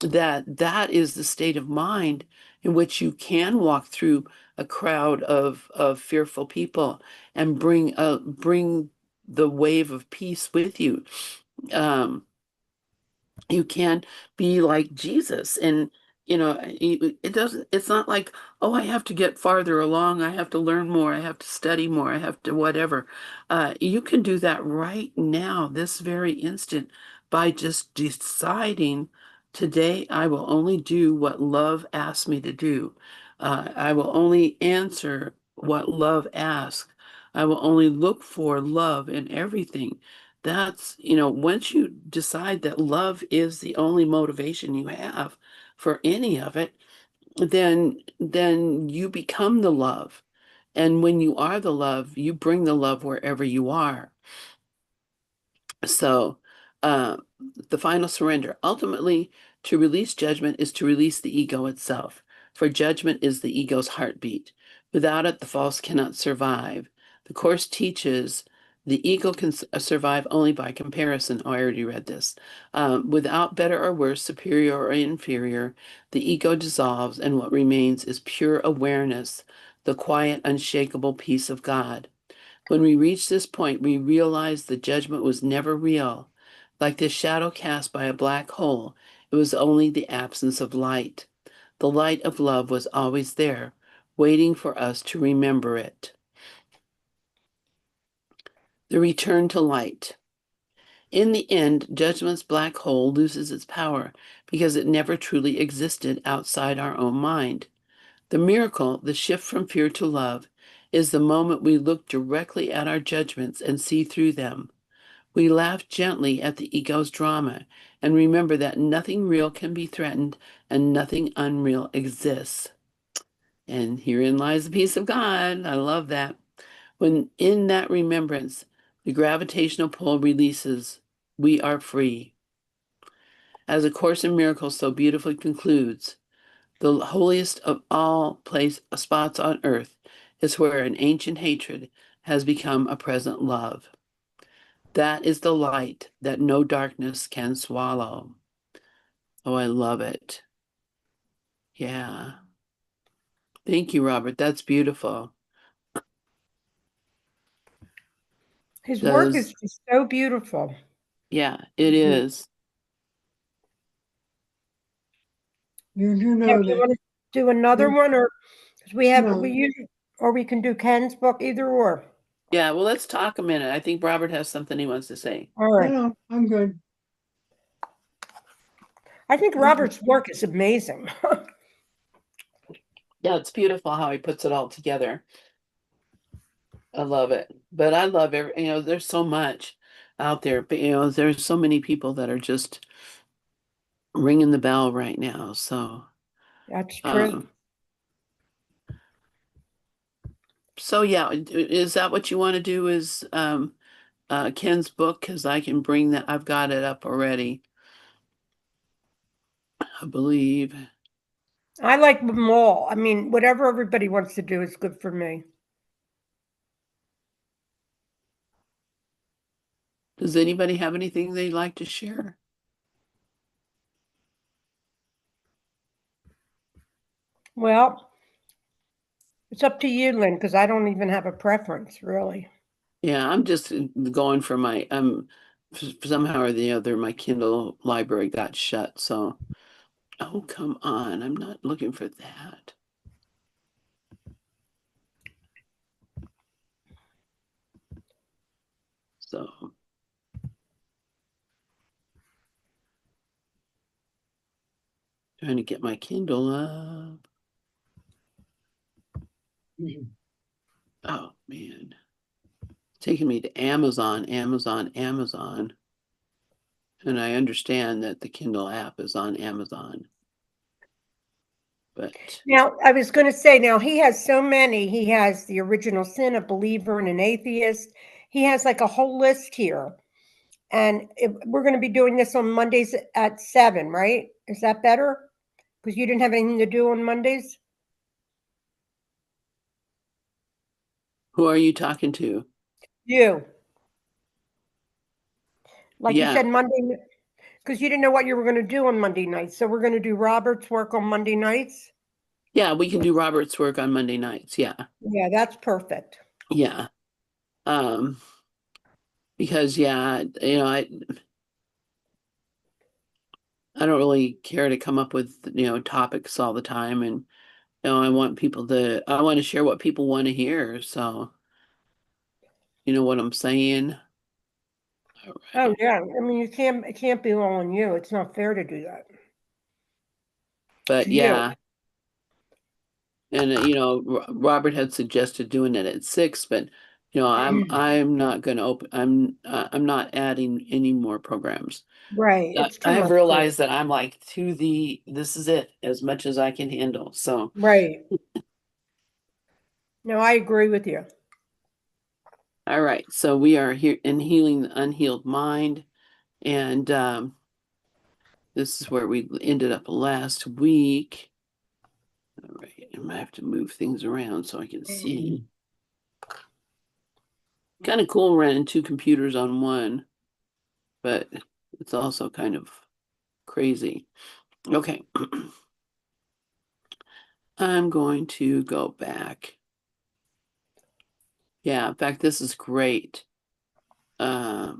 that that is the state of mind in which you can walk through a crowd of fearful people and bring the wave of peace with you. You can be like Jesus. And, it's not like, oh, I have to get farther along. I have to learn more. I have to study more. I have to whatever. You can do that right now, this very instant, by just deciding today I will only do what love asks me to do. I will only answer what love asks. I will only look for love in everything. That's, once you decide that love is the only motivation you have for any of it, then you become the love. And when you are the love, you bring the love wherever you are. So, uh, the final surrender. Ultimately, to release judgment is to release the ego itself, for judgment is the ego's heartbeat. Without it, the false cannot survive. The Course teaches the ego can survive only by comparison. Oh, I already read this. Without better or worse, superior or inferior, the ego dissolves, and what remains is pure awareness, the quiet, unshakable peace of God. When we reach this point, we realize the judgment was never real. Like the shadow cast by a black hole, it was only the absence of light. The light of love was always there, waiting for us to remember it. The return to light. In the end, judgment's black hole loses its power because it never truly existed outside our own mind. The miracle, the shift from fear to love, is the moment we look directly at our judgments and see through them. We laugh gently at the ego's drama and remember that nothing real can be threatened and nothing unreal exists. And herein lies the peace of God. I love that. When in that remembrance, the gravitational pull releases, we are free. As A Course in Miracles so beautifully concludes, the holiest of all spots on earth is where an ancient hatred has become a present love. That is the light that no darkness can swallow. Oh, I love it. Yeah. Thank you, Robert. That's beautiful. His work Does is just so beautiful. Yeah, it is. You do Yeah, know do you that. want to do another one, or 'cause No, we usually, or we can do Ken's book, either or. Yeah, well, let's talk a minute. I think Robert has something he wants to say. All no, right. no, I'm good. I think I'm good. Robert's work is amazing. Yeah, it's beautiful how he puts it all together. I love it. But I love there's so much out there, but there's so many people that are just ringing the bell right now. So, That's true. um, so yeah, is that what you want to do? Is Ken's book? Because I can bring that. I've got it up already, I believe. I like them all. I mean, whatever everybody wants to do is good for me. Does anybody have anything they'd like to share? Well, it's up to you, Lynn, because I don't even have a preference, really. Yeah, I'm just going for my somehow or the other my Kindle library got shut. So, oh, come on. I'm not looking for that. So, trying to get my Kindle up. Oh, man. It's taking me to Amazon, Amazon, Amazon. And I understand that the Kindle app is on Amazon. But Now, I was going to say, now he has so many. He has The Original Sin, A Believer and an Atheist. He has like a whole list here. And we're going to be doing this on Mondays at 7, right? Is that better? Because you didn't have anything to do on Mondays? who are you talking to? You. Like you Yeah. said, Monday, because you didn't know what you were going to do on Monday nights. So we're going to do Robert's work on Monday nights. Yeah, we can do Robert's work on Monday nights. Yeah. Yeah, that's perfect. Yeah. Um, because I don't really care to come up with, topics all the time. And, I want I want to share what people want to hear. So, you know what I'm saying? All Oh right. yeah. I mean, it can't be all on you. It's not fair to do that But to you. yeah. And, Robert had suggested doing it at 6, but, I'm not going to I'm not adding any more programs. Right. It's too I have much work. realized that I'm like this is it as much as I can handle. So, Right. No, I agree with you. all right. So we are here in healing the unhealed mind. And this is where we ended up last week. All right. I might have to move things around so I can see. Kind of cool running two computers on one, but it's also kind of crazy. Okay. I'm going to go back. Yeah, in fact, this is great. All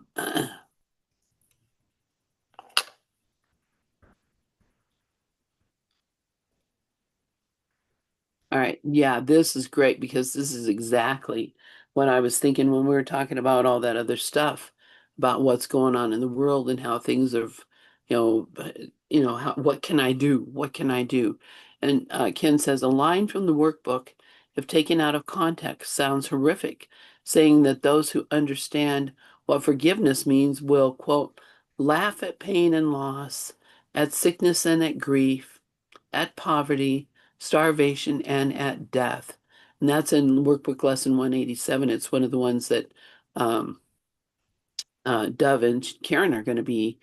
right. Yeah, this is great because this is exactly what I was thinking when we were talking about all that other stuff about what's going on in the world and how things have, what can I do? What can I do? And Ken says a line from the workbook, if taken out of context, sounds horrific, saying that those who understand what forgiveness means will, quote, laugh at pain and loss, at sickness and at grief, at poverty, starvation, and at death. And that's in workbook lesson 187. It's one of the ones that Dove and Karen are going to be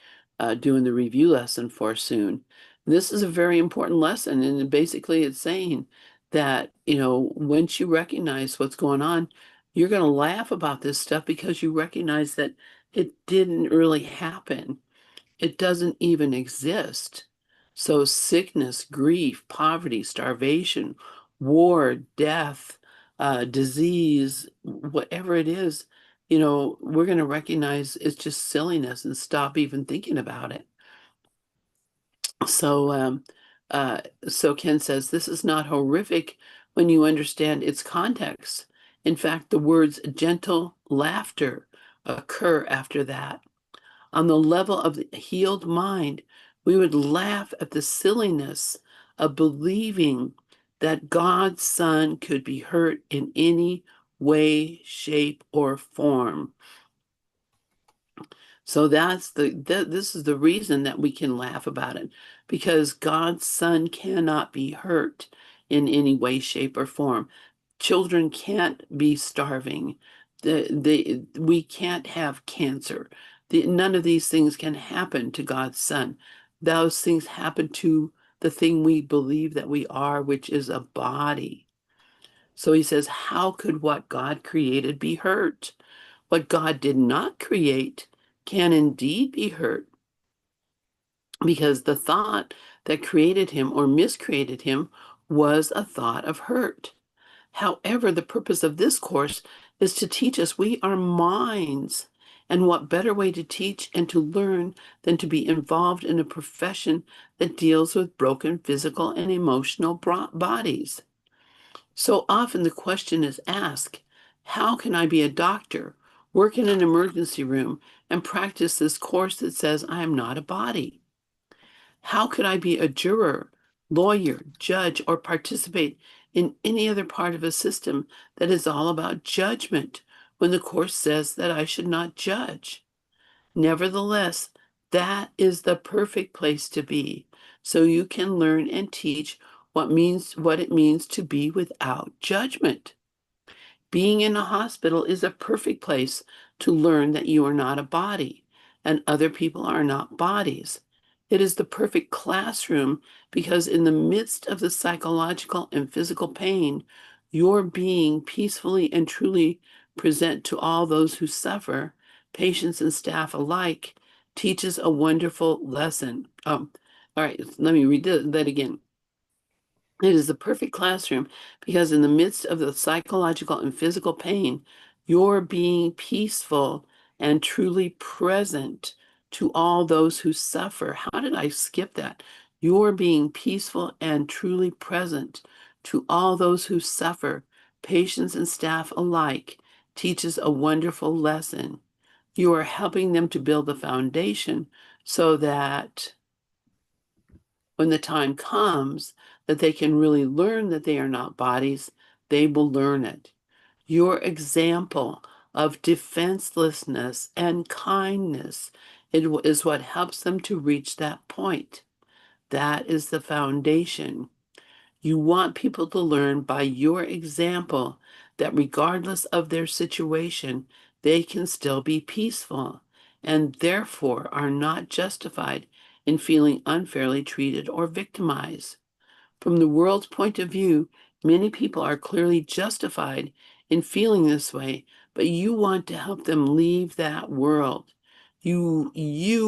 doing the review lesson for soon. This is a very important lesson, and basically it's saying that, once you recognize what's going on, you're going to laugh about this stuff because you recognize that it didn't really happen. It doesn't even exist. So sickness, grief, poverty, starvation, war, death, disease, whatever it is, we're going to recognize it's just silliness and stop even thinking about it. So, so Ken says this is not horrific when you understand its context. In fact, the words gentle laughter occur after that. On the level of the healed mind, we would laugh at the silliness of believing that God's Son could be hurt in any way, shape, or form. So this is the reason that we can laugh about it, because God's Son cannot be hurt in any way, shape, or form. Children can't be starving. We can't have cancer. None of these things can happen to God's Son. Those things happen to the thing we believe that we are, which is a body. So he says, how could what God created be hurt? What God did not create can indeed be hurt, because the thought that created him or miscreated him was a thought of hurt. However, the purpose of this course is to teach us we are minds. And what better way to teach and to learn than to be involved in a profession that deals with broken physical and emotional bodies? So often the question is asked, how can I be a doctor, work in an emergency room, and practice this course that says I am not a body? How could I be a juror, lawyer, judge, or participate in any other part of a system that is all about judgment when the course says that I should not judge? Nevertheless, that is the perfect place to be, so you can learn and teach what it means to be without judgment. Being in a hospital is a perfect place to learn that you are not a body and other people are not bodies. It is the perfect classroom because in the midst of the psychological and physical pain, your being peacefully and truly present to all those who suffer, patients and staff alike, teaches a wonderful lesson. All right, let me read that again. It is the perfect classroom because in the midst of the psychological and physical pain, you're being peaceful and truly present to all those who suffer. How did I skip that? You're being peaceful and truly present to all those who suffer, patients and staff alike, teaches a wonderful lesson. You are helping them to build the foundation so that when the time comes that they can really learn that they are not bodies, they will learn it. Your example of defenselessness and kindness is what helps them to reach that point. That is the foundation. You want people to learn by your example that regardless of their situation, they can still be peaceful and therefore are not justified in feeling unfairly treated or victimized. From the world's point of view, many people are clearly justified in feeling this way, but you want to help them leave that world. You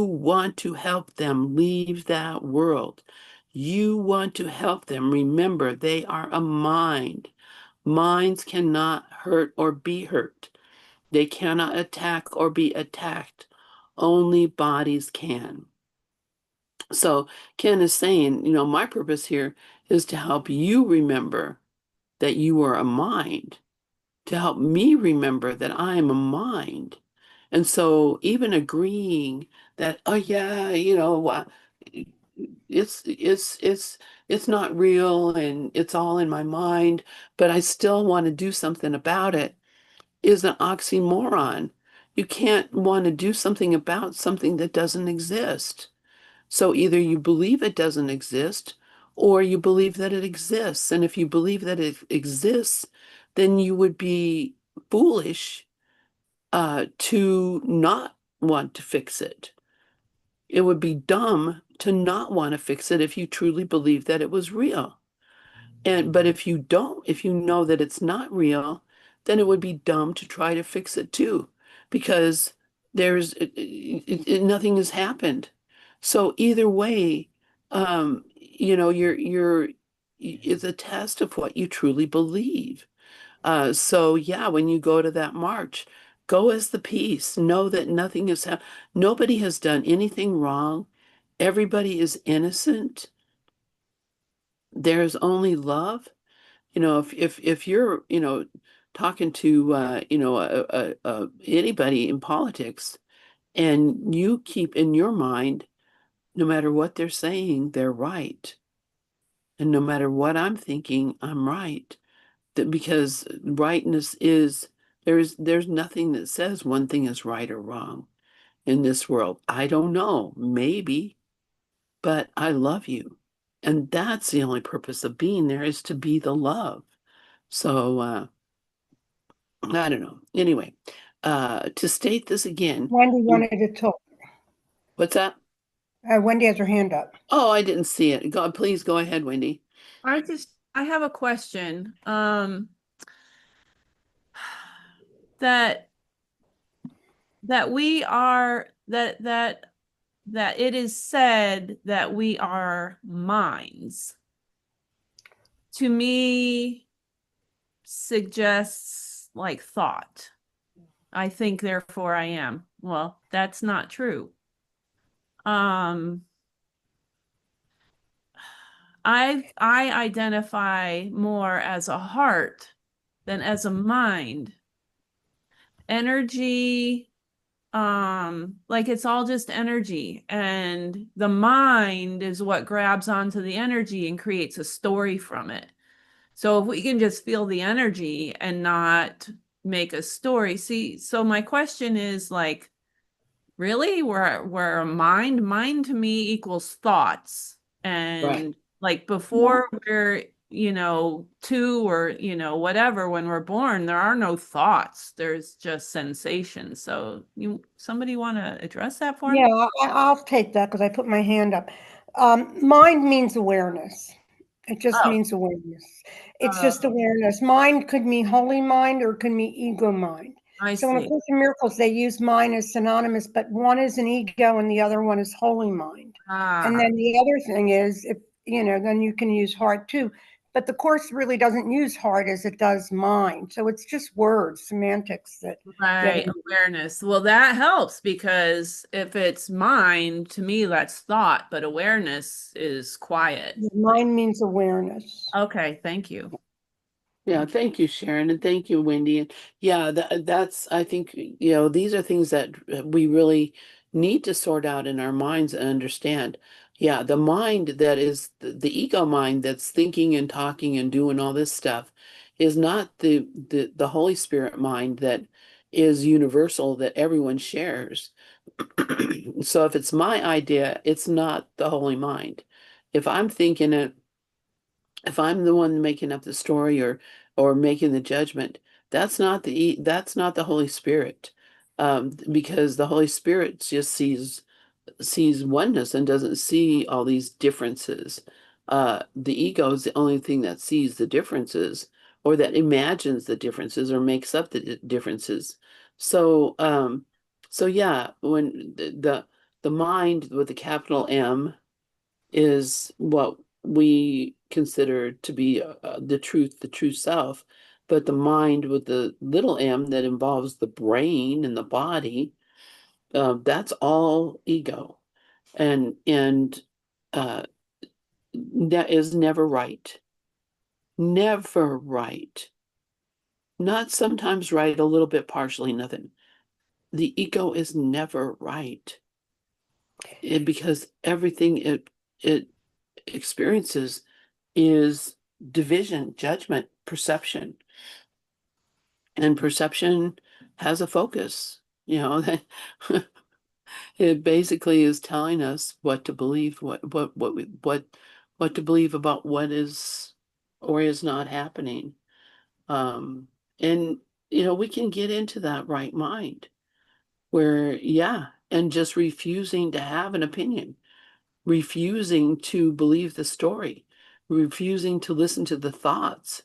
want to help them leave that world. You want to help them remember they are a mind. Minds cannot hurt or be hurt. They cannot attack or be attacked. Only bodies can. So Ken is saying, my purpose here is to help you remember that you are a mind, to help me remember that I am a mind. And so even agreeing that, oh yeah, it's not real and it's all in my mind, but I still want to do something about it is an oxymoron. You can't want to do something about something that doesn't exist. So either you believe it doesn't exist or you believe that it exists. And if you believe that it exists, then you would be foolish to not want to fix it. It would be dumb to not want to fix it if you truly believe that it was real. But if you don't, if you know that it's not real, then it would be dumb to try to fix it too, because nothing has happened. So either way, it's a test of what you truly believe. So yeah, when you go to that march, go as the peace. Know that nothing has happened. Nobody has done anything wrong. Everybody is innocent. There's only love. If you're, talking to, anybody in politics, and you keep in your mind, no matter what they're saying, they're right. And no matter what I'm thinking, I'm right. That because rightness is there's nothing that says one thing is right or wrong in this world. I don't know, maybe, but I love you. And that's the only purpose of being there, is to be the love. So I don't know. Anyway, to state this again. Wendy wanted to talk. What's that? Wendy has her hand up. Oh, I didn't see it. Please go ahead, Wendy. I have a question. That we are that it is said that we are minds, to me suggests like thought. I think, therefore I am. Well, that's not true. I identify more as a heart than as a mind. Energy, like it's all just energy, and the mind is what grabs onto the energy and creates a story from it. So if we can just feel the energy and not make a story. See, so my question is, like, really, we're a mind to me equals thoughts. And Right. like before we're, 2 or, whatever, when we're born, there are no thoughts. There's just sensations. So somebody want to address that for me? Yeah, I'll take that because I put my hand up. Mind means awareness. It just Oh, means awareness. It's just awareness. Mind could mean holy mind or it could mean ego mind. I So in A see. Course in Miracles, they use mind as synonymous, but one is an ego and the other one is holy mind. And then the other thing is, if then you can use heart too. But the Course really doesn't use heart as it does mind. So it's just words, semantics that Right, awareness. Well, that helps, because if it's mind, to me, that's thought, but awareness is quiet. mind means awareness. Okay, thank you. Yeah, thank you, Sharon, and thank you, Wendy. And yeah, that's, I think, these are things that we really need to sort out in our minds and understand. Yeah, the mind that is the ego mind that's thinking and talking and doing all this stuff is not the Holy Spirit mind that is universal, that everyone shares. So if it's my idea, it's not the holy mind. If I'm thinking it, if I'm the one making up the story or making the judgment, that's not the Holy Spirit, because the Holy Spirit just sees oneness and doesn't see all these differences. The ego is the only thing that sees the differences, or that imagines the differences, or makes up the differences. So, so yeah, when the mind with the capital M is what we consider to be the truth, the true self. But the mind with the little m that involves the brain and the body, that's all ego. And uh, that is never right. Never right. Not sometimes right, a little bit partially, nothing. The ego is never right. Because everything it experiences is division, judgment, perception. And perception has a focus, that it basically is telling us what to believe, what what to believe about what is or is not happening. And we can get into that right mind where, yeah, and just refusing to have an opinion, refusing to believe the story, refusing to listen to the thoughts,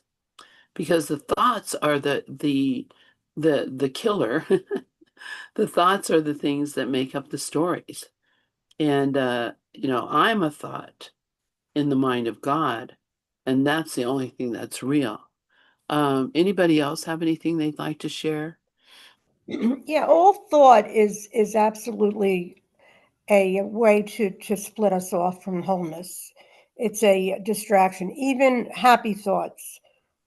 because the thoughts are the killer. The thoughts are the things that make up the stories. And I'm a thought in the mind of God, and that's the only thing that's real. Anybody else have anything they'd like to share? Yeah, all thought is absolutely a way to split us off from wholeness. It's a distraction. Even happy thoughts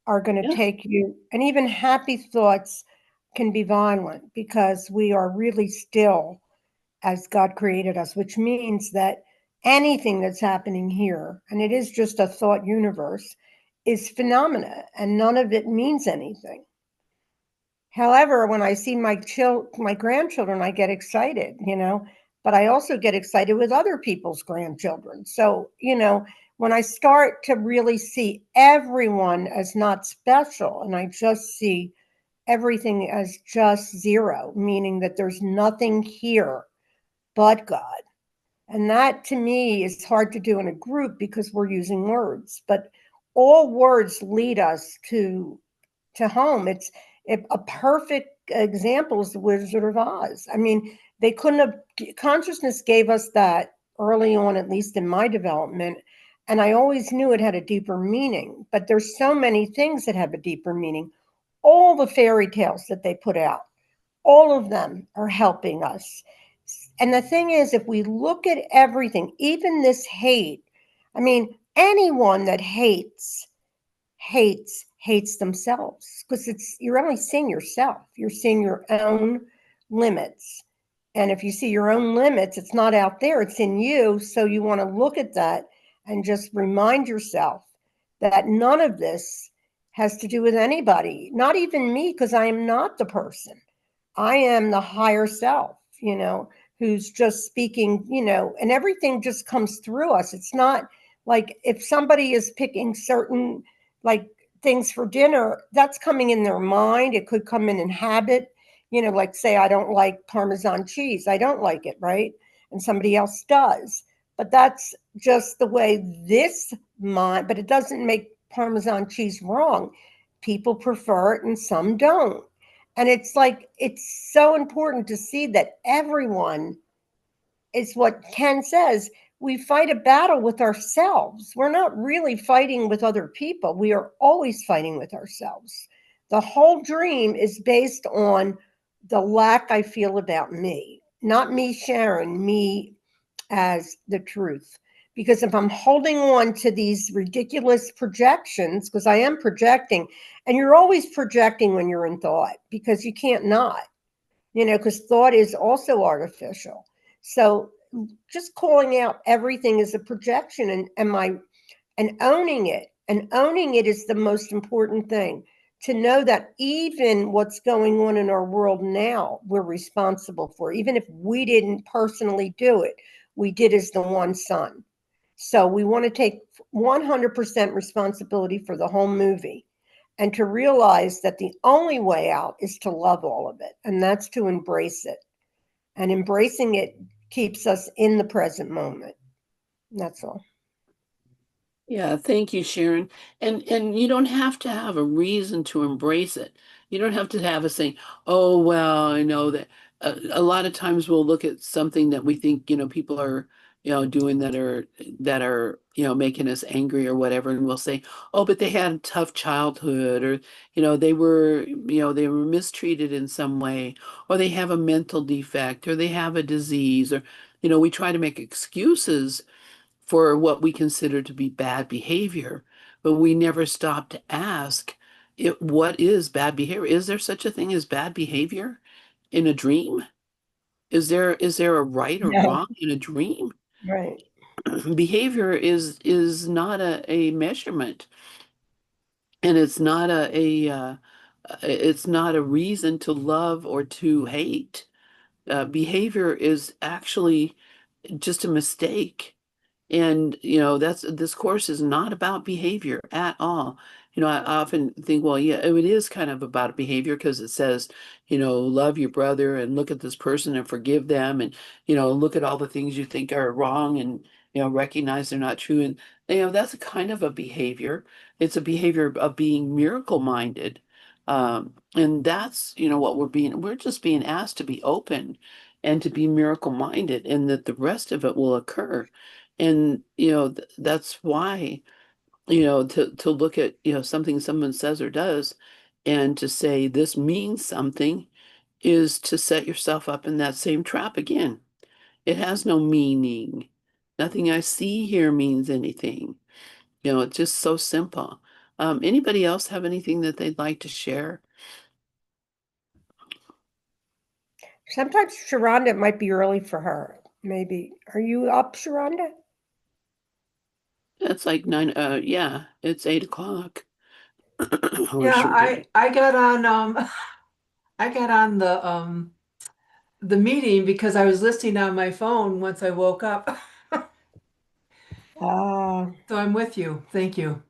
are going to Yeah. take you, and even happy thoughts can be violent because we are really still as God created us, which means that anything that's happening here, and it is just a thought universe, is phenomena, and none of it means anything. However, when I see my grandchildren, I get excited, but I also get excited with other people's grandchildren. So, when I start to really see everyone as not special and I just see everything as just zero, meaning that there's nothing here but God. And that to me is hard to do in a group because we're using words, but all words lead us to home. It's a perfect example is the Wizard of Oz. I mean, they couldn't have, consciousness gave us that early on, at least in my development. And I always knew it had a deeper meaning, but there's so many things that have a deeper meaning. All the fairy tales that they put out, all of them are helping us. And the thing is, if we look at everything, even this hate, I mean, anyone that hates themselves because you're only seeing yourself. You're seeing your own limits. And if you see your own limits, it's not out there, it's in you. So you want to look at that and just remind yourself that none of this has to do with anybody, not even me, because I am not the person. I am the higher self, who's just speaking, and everything just comes through us. It's not like if somebody is picking certain like things for dinner, that's coming in their mind. It could come in habit, like say, I don't like Parmesan cheese. I don't like it, right? And somebody else does. But that's just the way this mind, but it doesn't make Parmesan cheese wrong. People prefer it and some don't. And it's like, it's so important to see that everyone is what Ken says. We fight a battle with ourselves. We're not really fighting with other people. We are always fighting with ourselves. The whole dream is based on the lack I feel about me, not me, Sharon, me as the truth. Because if I'm holding on to these ridiculous projections, because I am projecting, and you're always projecting when you're in thought, because you can't not, because thought is also artificial. So just calling out everything as a projection and owning it. And owning it is the most important thing. To know that even what's going on in our world now, we're responsible for. Even if we didn't personally do it, we did as the one son. So we want to take 100% responsibility for the whole movie and to realize that the only way out is to love all of it. And that's to embrace it. And embracing it keeps us in the present moment. That's all. Yeah, thank you, Sharon. And you don't have to have a reason to embrace it. You don't have to have a saying, "Oh, well, I know that." A lot of times we'll look at something that we think, people are, doing that are making us angry or whatever, and we'll say, "Oh, but they had a tough childhood, or they were mistreated in some way, or they have a mental defect, or they have a disease, or we try to make excuses for what we consider to be bad behavior, but we never stop to ask what is bad behavior? Is there such a thing as bad behavior in a dream? Is there a right or No, wrong in a dream? right. Behavior is not a measurement, and it's not a reason to love or to hate. Behavior is actually just a mistake. And, this course is not about behavior at all. I often think, well, yeah, it is kind of about behavior because it says, love your brother and look at this person and forgive them and, look at all the things you think are wrong and, recognize they're not true. And, that's a kind of a behavior. It's a behavior of being miracle minded. And that's, what we're just being asked to be open and to be miracle minded and that the rest of it will occur. And, that's why, to look at, something someone says or does and to say this means something is to set yourself up in that same trap again. It has no meaning. Nothing I see here means anything. It's just so simple. Anybody else have anything that they'd like to share? Sometimes Sharonda, it might be early for her. Maybe. Are you up, Sharonda? It's like 9, yeah, it's 8 o'clock. Or Yeah, should we? I got on I got on the meeting because I was listening on my phone once I woke up. Ah. So I'm with you. Thank you.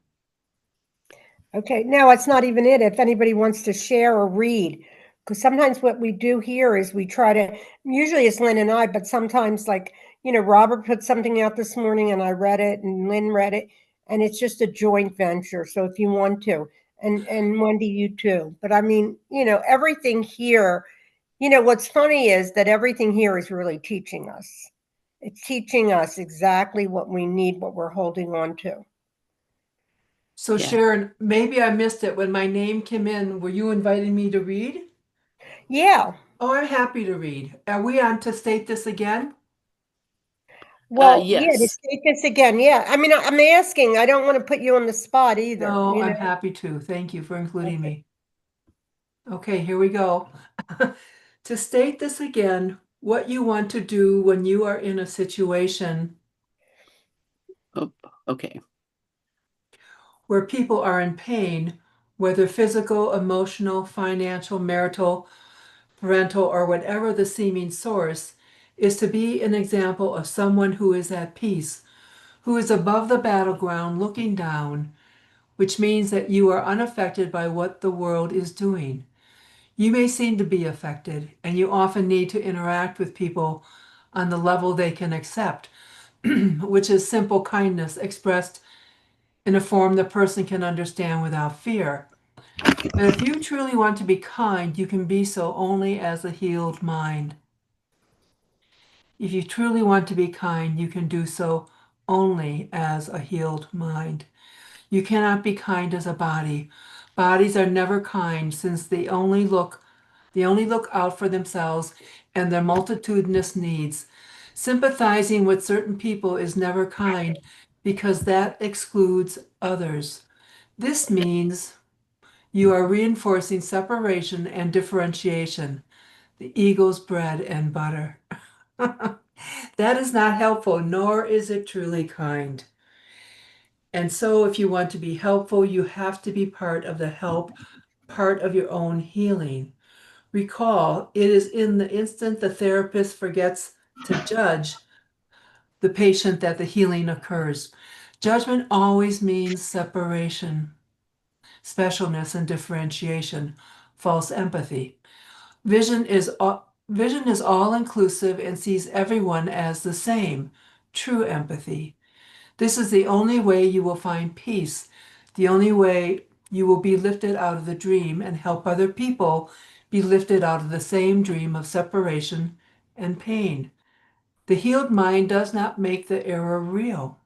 Okay, no, it's not even it. If anybody wants to share or read, because sometimes what we do here is we try to, usually it's Lynn and I, but sometimes like, Robert put something out this morning and I read it and Lynn read it, and it's just a joint venture. So if you want to, and Wendy, you too. But I mean, everything here, what's funny is that everything here is really teaching us. It's teaching us exactly what we need, what we're holding on to. So Yeah. Sharon, maybe I missed it when my name came in. Were you inviting me to read? Yeah. Oh, I'm happy to read. Are we on to state this again? Well, yeah, to Yes. state this again, yeah. I mean, I'm asking. I don't want to put you on the spot either, No, I'm happy to. Thank you for including Okay. me. Okay, here we go. To state this again, what you want to do when you are in a situation Oh, okay. where people are in pain, whether physical, emotional, financial, marital, parental, or whatever the seeming source, is to be an example of someone who is at peace, who is above the battleground looking down, which means that you are unaffected by what the world is doing. You may seem to be affected, and you often need to interact with people on the level they can accept, which is simple kindness expressed in a form the person can understand without fear. But if you truly want to be kind, you can be so only as a healed mind. If you truly want to be kind, you can do so only as a healed mind. You cannot be kind as a body. Bodies are never kind since they only look out for themselves and their multitudinous needs. Sympathizing with certain people is never kind because that excludes others. This means you are reinforcing separation and differentiation, the ego's bread and butter. That is not helpful, nor is it truly kind. And so, if you want to be helpful, you have to be part of the help, part of your own healing. Recall, it is in the instant the therapist forgets to judge the patient that the healing occurs. Judgment always means separation, specialness, and differentiation, false empathy. Vision is all inclusive and sees everyone as the same, true empathy. This is the only way you will find peace, the only way you will be lifted out of the dream and help other people be lifted out of the same dream of separation and pain. The healed mind does not make the error real.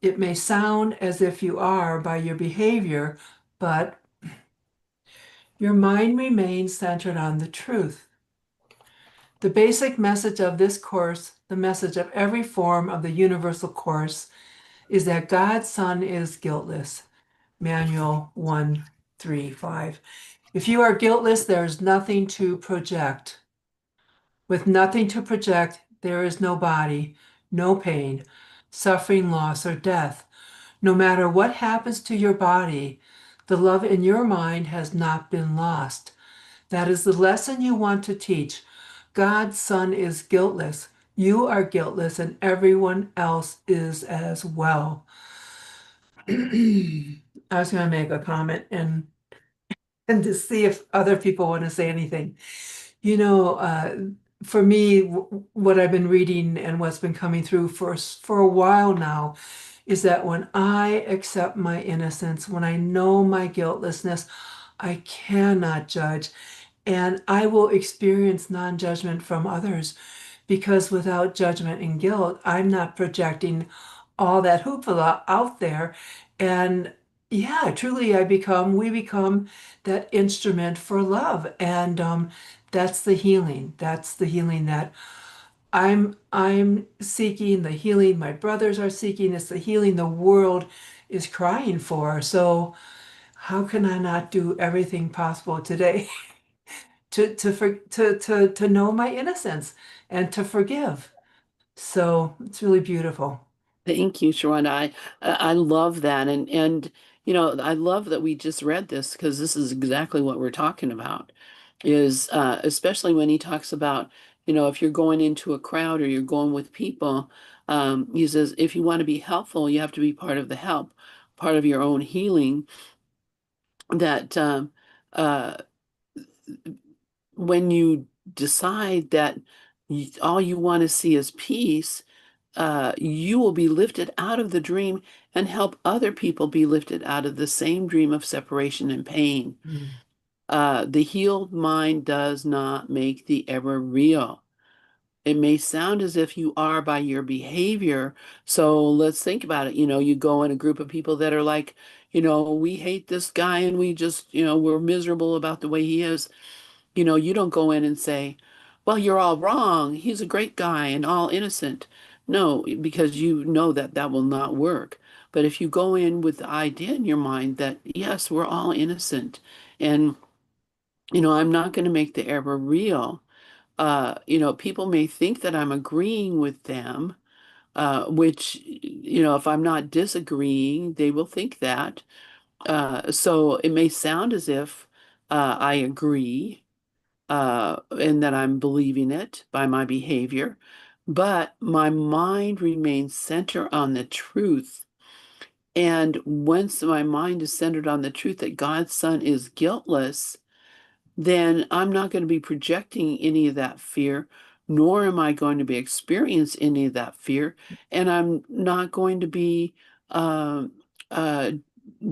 It may sound as if you are by your behavior, but your mind remains centered on the truth. The basic message of this course, the message of every form of the universal course, is that God's Son is guiltless. Manual 135. If you are guiltless, there is nothing to project. With nothing to project, there is no body, no pain, suffering, loss, or death. No matter what happens to your body, the love in your mind has not been lost. That is the lesson you want to teach. God's Son is guiltless. You are guiltless, and everyone else is as well. I was going to make a comment and to see if other people want to say anything. You know, for me, what I've been reading and what's been coming through for a while now is that when I accept my innocence, when I know my guiltlessness, I cannot judge, and I will experience non-judgment from others because without judgment and guilt, I'm not projecting all that hoopla out there. And yeah, truly, we become that instrument for love. And that's the healing. That's the healing that I'm seeking, the healing my brothers are seeking. It's the healing the world is crying for. So how can I not do everything possible today to know my innocence and to forgive? So it's really beautiful. Thank you, Sharon. I love that, and I love that we just read this because this is exactly what we're talking about. Is especially when he talks about if you're going into a crowd or you're going with people, he says if you want to be helpful, you have to be part of the help, part of your own healing. That uh, when you decide that all you want to see is peace, you will be lifted out of the dream and help other people be lifted out of the same dream of separation and pain. Mm. The healed mind does not make the error real. It may sound as if you are by your behavior. So let's think about it. You go in a group of people that are like, we hate this guy and we just, we're miserable about the way he is. You don't go in and say, well, you're all wrong. He's a great guy and all innocent. No, because you know that that will not work. But if you go in with the idea in your mind that, yes, we're all innocent and, I'm not going to make the error real. People may think that I'm agreeing with them, which, if I'm not disagreeing, they will think that. So it may sound as if I agree and that I'm believing it by my behavior, but my mind remains centered on the truth. And once my mind is centered on the truth that God's Son is guiltless, then I'm not going to be projecting any of that fear, nor am I going to be experiencing any of that fear, and I'm not going to be um, uh,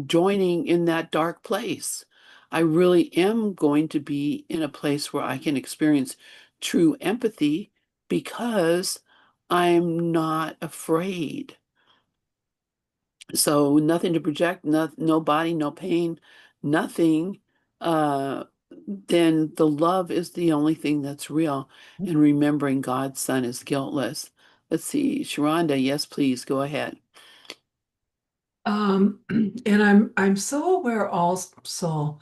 joining in that dark place. I really am going to be in a place where I can experience true empathy because I'm not afraid. So nothing to project, no body, no pain, nothing. Then the love is the only thing that's real. And remembering God's Son is guiltless. Let's see, Sharonda, yes, please go ahead. And I'm so aware also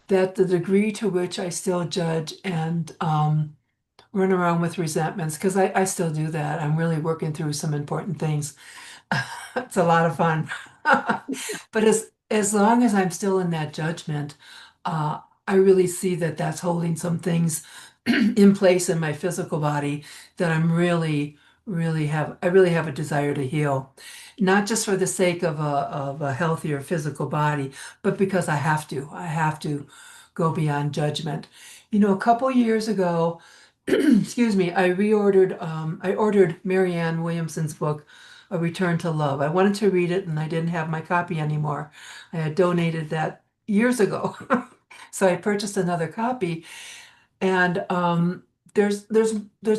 that the degree to which I still judge and run around with resentments, because I still do that. I'm really working through some important things. It's a lot of fun. But as long as I'm still in that judgment, I really see that that's holding some things in place in my physical body that I really have a desire to heal. Not just for the sake of a healthier physical body, but because I have to. I have to go beyond judgment. A couple years ago, excuse me, I ordered Marianne Williamson's book, A Return to Love. I wanted to read it and I didn't have my copy anymore. I had donated that years ago. So I purchased another copy. And there's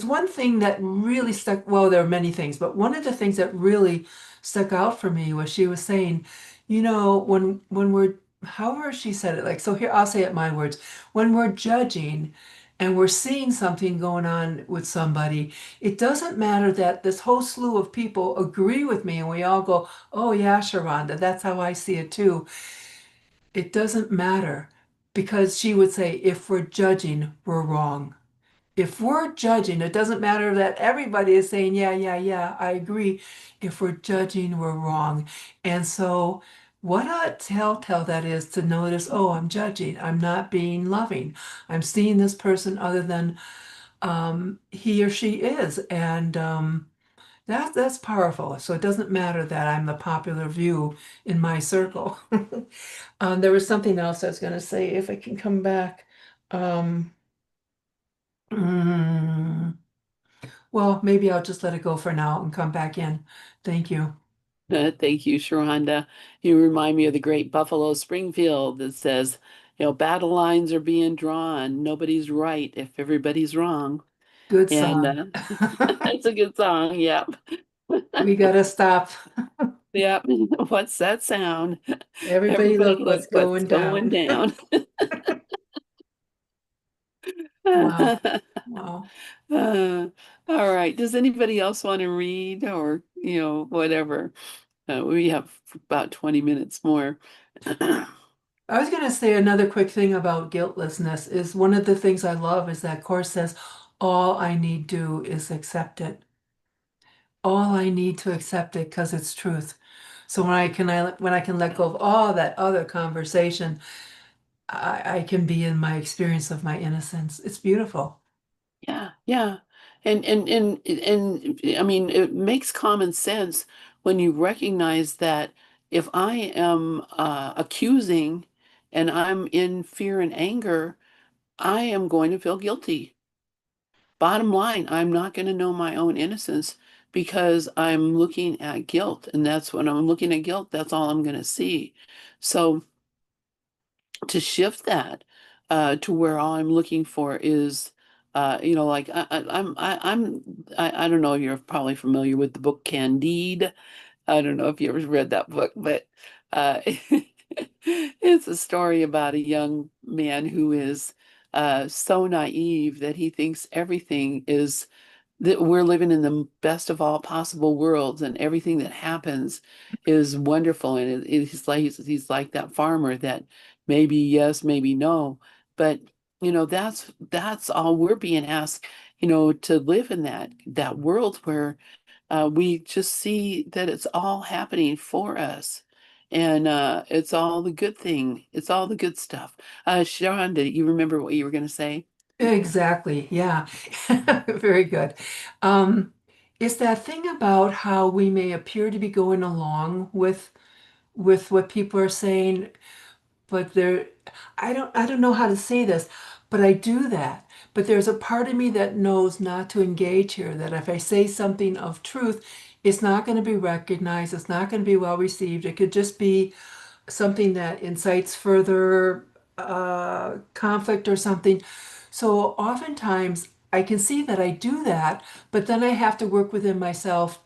one thing that really stuck, well, there are many things, but one of the things that really stuck out for me was she was saying, when we're, however she said it, like, so here, I'll say it my words, when we're judging and we're seeing something going on with somebody, it doesn't matter that this whole slew of people agree with me and we all go, oh yeah, Sharonda, that's how I see it too. It doesn't matter because she would say, if we're judging, we're wrong. If we're judging, it doesn't matter that everybody is saying, yeah, yeah, yeah, I agree. If we're judging, we're wrong. And so, what a telltale that is to notice, oh, I'm judging. I'm not being loving. I'm seeing this person other than he or she is. And that's powerful. So it doesn't matter that I'm the popular view in my circle. There was something else I was going to say, if I can come back. Um, mm, well, maybe I'll just let it go for now and come back in. Thank you. Thank you, Sharonda. You remind me of the great Buffalo Springfield that says, battle lines are being drawn. Nobody's right if everybody's wrong. Good And song. that's a good song. Yep. We gotta stop. Yep. What's that sound? Everybody Everybody look look what's what's going going down. down. Wow. Wow. Uh, all right. Does anybody else want to read or, whatever? We have about 20 minutes more. I was going to say another quick thing about guiltlessness is one of the things I love is that Course says, all I need do is accept it. All I need to accept it because it's truth. So when I can let go of all that other conversation, I can be in my experience of my innocence. It's beautiful. Yeah, yeah. And I mean, it makes common sense when you recognize that if I am accusing and I'm in fear and anger, I am going to feel guilty. Bottom line, I'm not going to know my own innocence because I'm looking at guilt. And that's when I'm looking at guilt, that's all I'm going to see. So to shift that to where all I'm looking for is, like I don't know, you're probably familiar with the book Candide. I don't know if you ever read that book, but it's a story about a young man who is so naive that he thinks everything is that we're living in the best of all possible worlds and everything that happens is wonderful. And he's like that farmer that maybe yes, maybe no. But that's all we're being asked, to live in that world where we just see that it's all happening for us. And it's all the good thing. It's all the good stuff. Sharon, did you remember what you were going to say? Exactly. Yeah. Very good. Um, it's that thing about how we may appear to be going along with what people are saying, but I don't know how to say this, but I do that. But there's a part of me that knows not to engage here, that if I say something of truth, it's not going to be recognized, it's not going to be well received. It could just be something that incites further conflict or something. So oftentimes I can see that I do that, but then I have to work within myself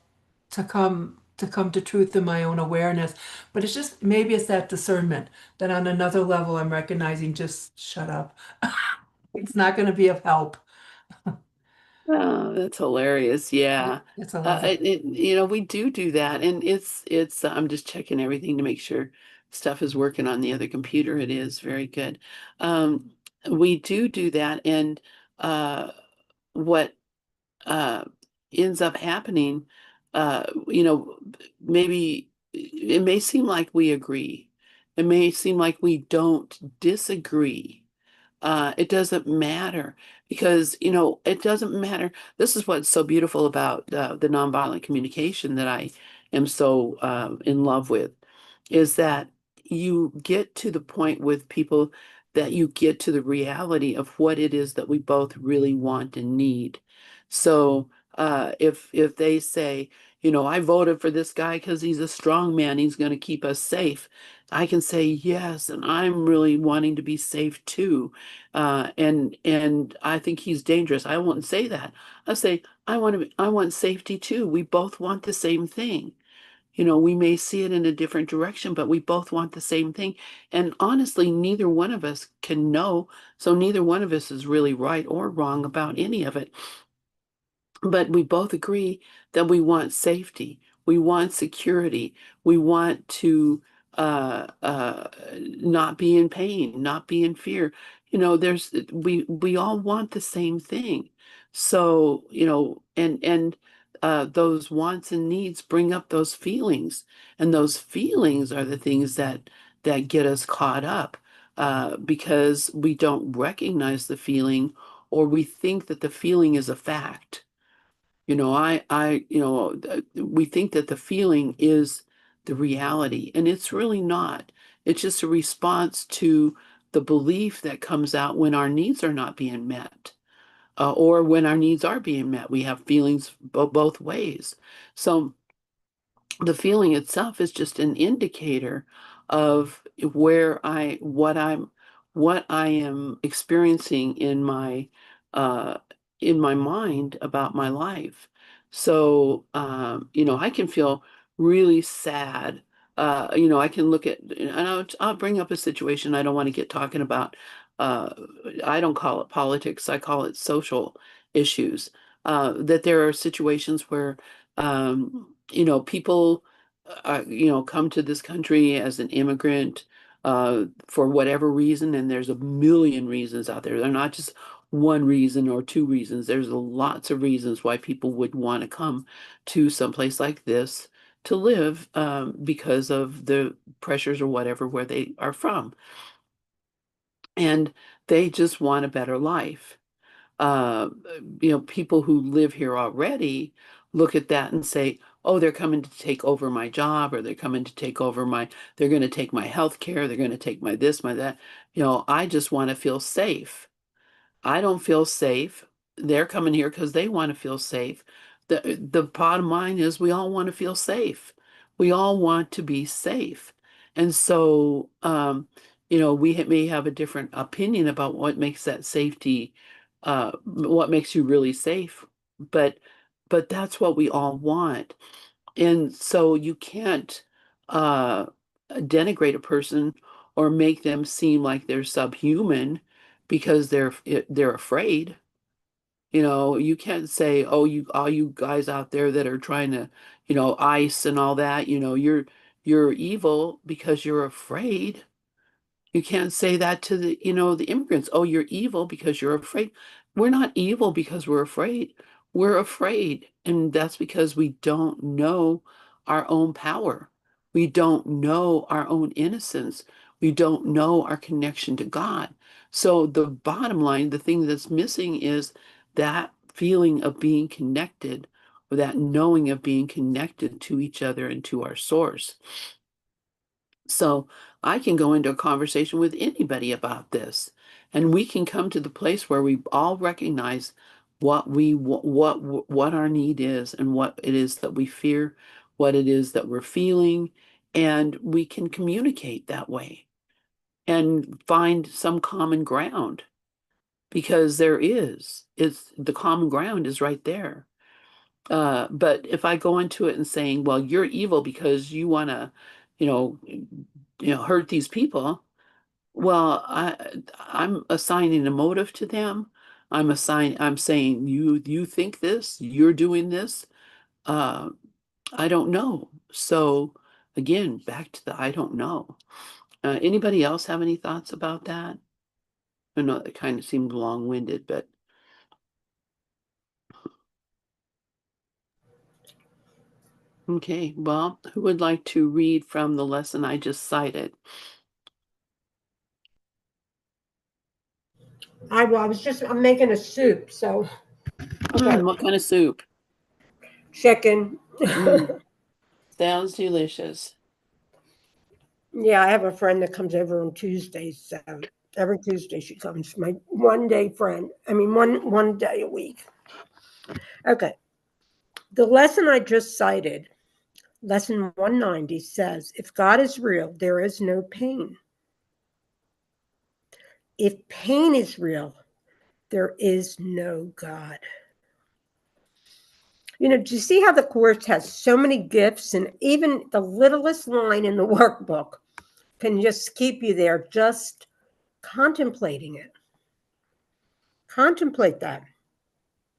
to come to truth in my own awareness. But it's just maybe it's that discernment that on another level I'm recognizing just shut up. It's not going to be of help. Oh, that's hilarious. Yeah. It's I love it. We do that. And I'm just checking everything to make sure stuff is working on the other computer. It is very good. Um, we do that. And what uh, ends up happening, maybe it may seem like we agree. It may seem like we don't disagree. It doesn't matter because, it doesn't matter. This is what's so beautiful about the nonviolent communication that I am so in love with, is that you get to the point with people that you get to the reality of what it is that we both really want and need. So if they say, I voted for this guy because he's a strong man, he's going to keep us safe. I can say yes, and I'm really wanting to be safe too. And I think he's dangerous. I won't say that. I say I want safety too. We both want the same thing. We may see it in a different direction, but we both want the same thing. And honestly, neither one of us can know. So neither one of us is really right or wrong about any of it. But we both agree that we want safety, we want security, we want to not be in pain, not be in fear. We all want the same thing. So, and those wants and needs bring up those feelings, and those feelings are the things that get us caught up because we don't recognize the feeling or we think that the feeling is a fact. We think that the feeling is the reality, and it's really not. It's just a response to the belief that comes out when our needs are not being met, or when our needs are being met. We have feelings both ways. So the feeling itself is just an indicator of what I am experiencing uh in my mind about my life. So I can feel really sad. I can look at, and I'll bring up a situation. I don't want to get talking about, uh I don't call it politics, I call it social issues. That there are situations where people, come to this country as an immigrant, for whatever reason, and there's a million reasons out there. They're not just one reason or two reasons. There's lots of reasons why people would want to come to someplace like this to live, because of the pressures or whatever where they are from. And they just want a better life. uh, People who live here already look at that and say, oh, they're coming to take over my job, or they're coming to take over they're going to take my health care, they're going to take my this, my that. I just want to feel safe. I don't feel safe. They're coming here because they want to feel safe. The bottom line is we all want to feel safe. We all want to be safe. And so, we may have a different opinion about what makes that safety, what makes you really safe. But that's what we all want. And so you can't uh, denigrate a person or make them seem like they're subhuman because they're afraid. You can't say, oh, you all you guys out there that are trying to, ICE and all that, you're evil because you're afraid. You can't say that to the immigrants. Oh, you're evil because you're afraid. We're not evil because we're afraid. We're afraid. And that's because we don't know our own power. We don't know our own innocence. We don't know our connection to God. So the bottom line, the thing that's missing is that feeling of being connected, or that knowing of being connected to each other and to our source. So I can go into a conversation with anybody about this, and we can come to the place where we all recognize what our need is, and what it is that we fear, what it is that we're feeling, and we can communicate that way and find some common ground, because it's the common ground is right there. But if I go into it and saying, well, you're evil because you want to, you know, hurt these people, well, I'm assigning a motive to them. I'm saying, you think this, you're doing this. Uh, I don't know. So again, back to the I don't know. Anybody else have any thoughts about that? I know that kind of seemed long-winded, but okay. Well, who would like to read from the lesson I just cited? I'm making a soup, so okay. What kind of soup? Chicken. Sounds delicious. Yeah, I have a friend that comes over on Tuesdays, so every Tuesday she comes. My one day friend. I mean, one day a week. Okay. The lesson I just cited, lesson 190, says, if God is real, there is no pain. If pain is real, there is no God. Do you see how the Course has so many gifts, and even the littlest line in the workbook can just keep you there, just contemplating it. Contemplate that.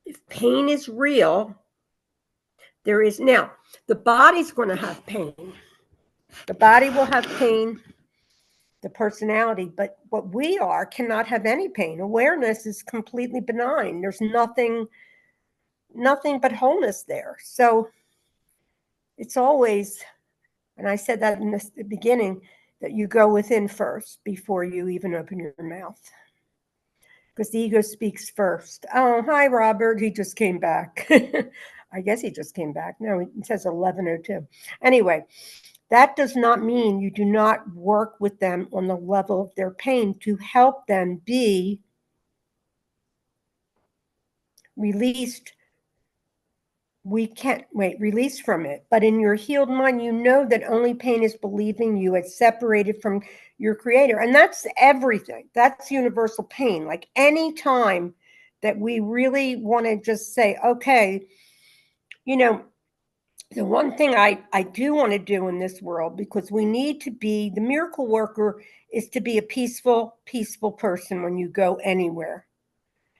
If pain is real, there is. Now, the body's going to have pain. The body will have pain, the personality, but what we are cannot have any pain. Awareness is completely benign. There's nothing but wholeness there. So it's always, and I said that in the beginning, that you go within first before you even open your mouth. because the ego speaks first. Oh, hi, Robert. He just came back. I guess he just came back. No, it says 11:02. Anyway, that does not mean you do not work with them on the level of their pain to help them be released. We can't released from it. But in your healed mind, you know that only pain is believing you it's separated from your creator. And that's everything. That's universal pain. Like any time that we really want to just say, okay, the one thing I do want to do in this world, because we need to be, the miracle worker is to be a peaceful person when you go anywhere.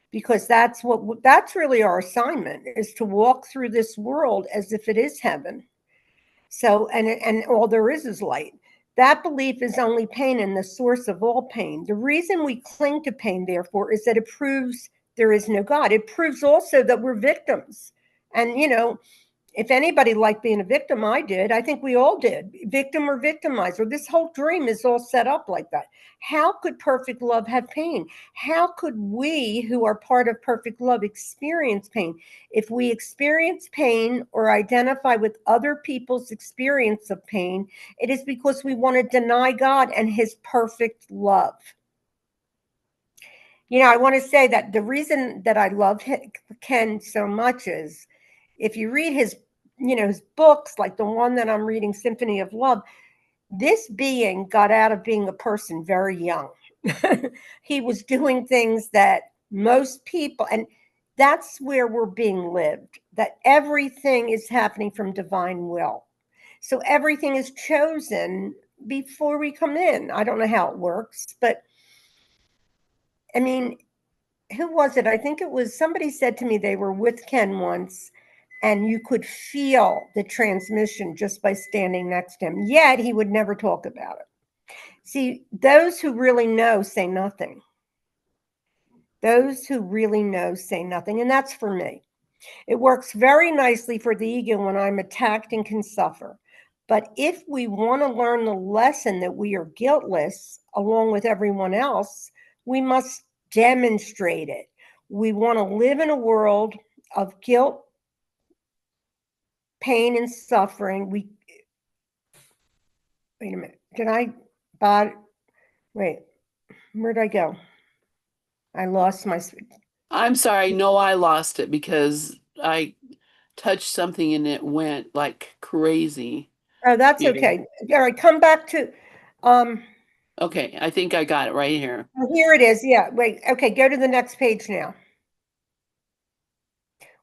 Because that's really our assignment, is to walk through this world as if it is heaven. So, and all there is light. That belief is only pain and the source of all pain. The reason we cling to pain, therefore, is that it proves there is no God. It proves also that we're victims. And, if anybody liked being a victim, I did. I think we all did. Victim or victimizer. This whole dream is all set up like that. How could perfect love have pain? How could we, who are part of perfect love, experience pain? If we experience pain or identify with other people's experience of pain, it is because we want to deny God and his perfect love. I want to say that the reason that I love Ken so much is, if you read his books, like the one that I'm reading, Symphony of Love, this being got out of being a person very young. He was doing things that most people, and that's where we're being lived, that everything is happening from divine will. So everything is chosen before we come in. I don't know how it works, but I mean, who was it? I think it was somebody said to me they were with Ken once, and you could feel the transmission just by standing next to him. Yet he would never talk about it. See, those who really know say nothing. Those who really know say nothing, and that's for me. It works very nicely for the ego when I'm attacked and can suffer. But if we want to learn the lesson that we are guiltless along with everyone else, we must demonstrate it. We want to live in a world of guilt, pain, and suffering. Wait a minute. Wait, where'd I go? I lost my. I'm sorry. No, I lost it because I touched something and it went like crazy. Oh, that's Yeah. okay. All right, come back to. Okay, I think I got it right here. Here it is. Yeah, wait. Okay, go to the next page now.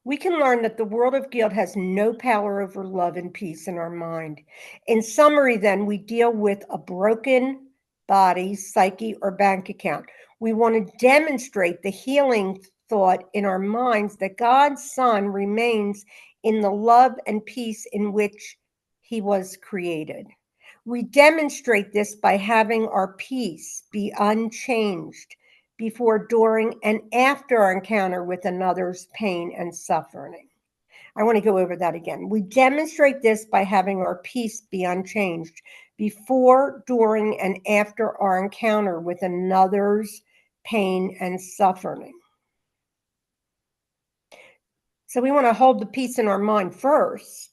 We can learn that the world of guilt has no power over love and peace in our mind. In summary, then, we deal with a broken body, psyche, or bank account. We want to demonstrate the healing thought in our minds that God's Son remains in the love and peace in which he was created. We demonstrate this by having our peace be unchanged before, during, and after our encounter with another's pain and suffering. I want to go over that again. We demonstrate this by having our peace be unchanged before, during, and after our encounter with another's pain and suffering. So we want to hold the peace in our mind first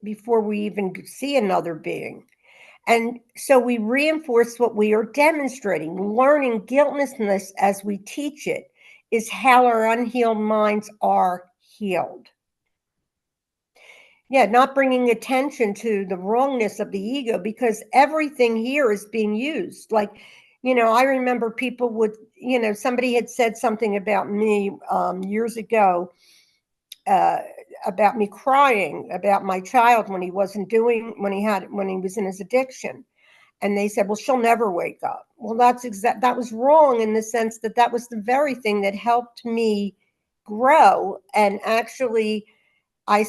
before we even see another being. And so we reinforce what we are demonstrating. Learning guiltlessness as we teach it is how our unhealed minds are healed. Yeah, not bringing attention to the wrongness of the ego, because everything here is being used. Like, I remember people would, somebody had said something about me years ago, about me crying about my child when he was in his addiction. And they said, well, she'll never wake up. Well, that was wrong, in the sense that was the very thing that helped me grow. And actually, I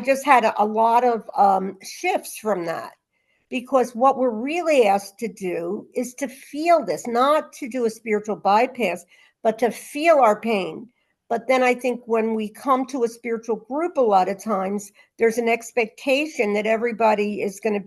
just had a lot of shifts from that, because what we're really asked to do is to feel this, not to do a spiritual bypass, but to feel our pain. But then I think when we come to a spiritual group, a lot of times there's an expectation that everybody is going to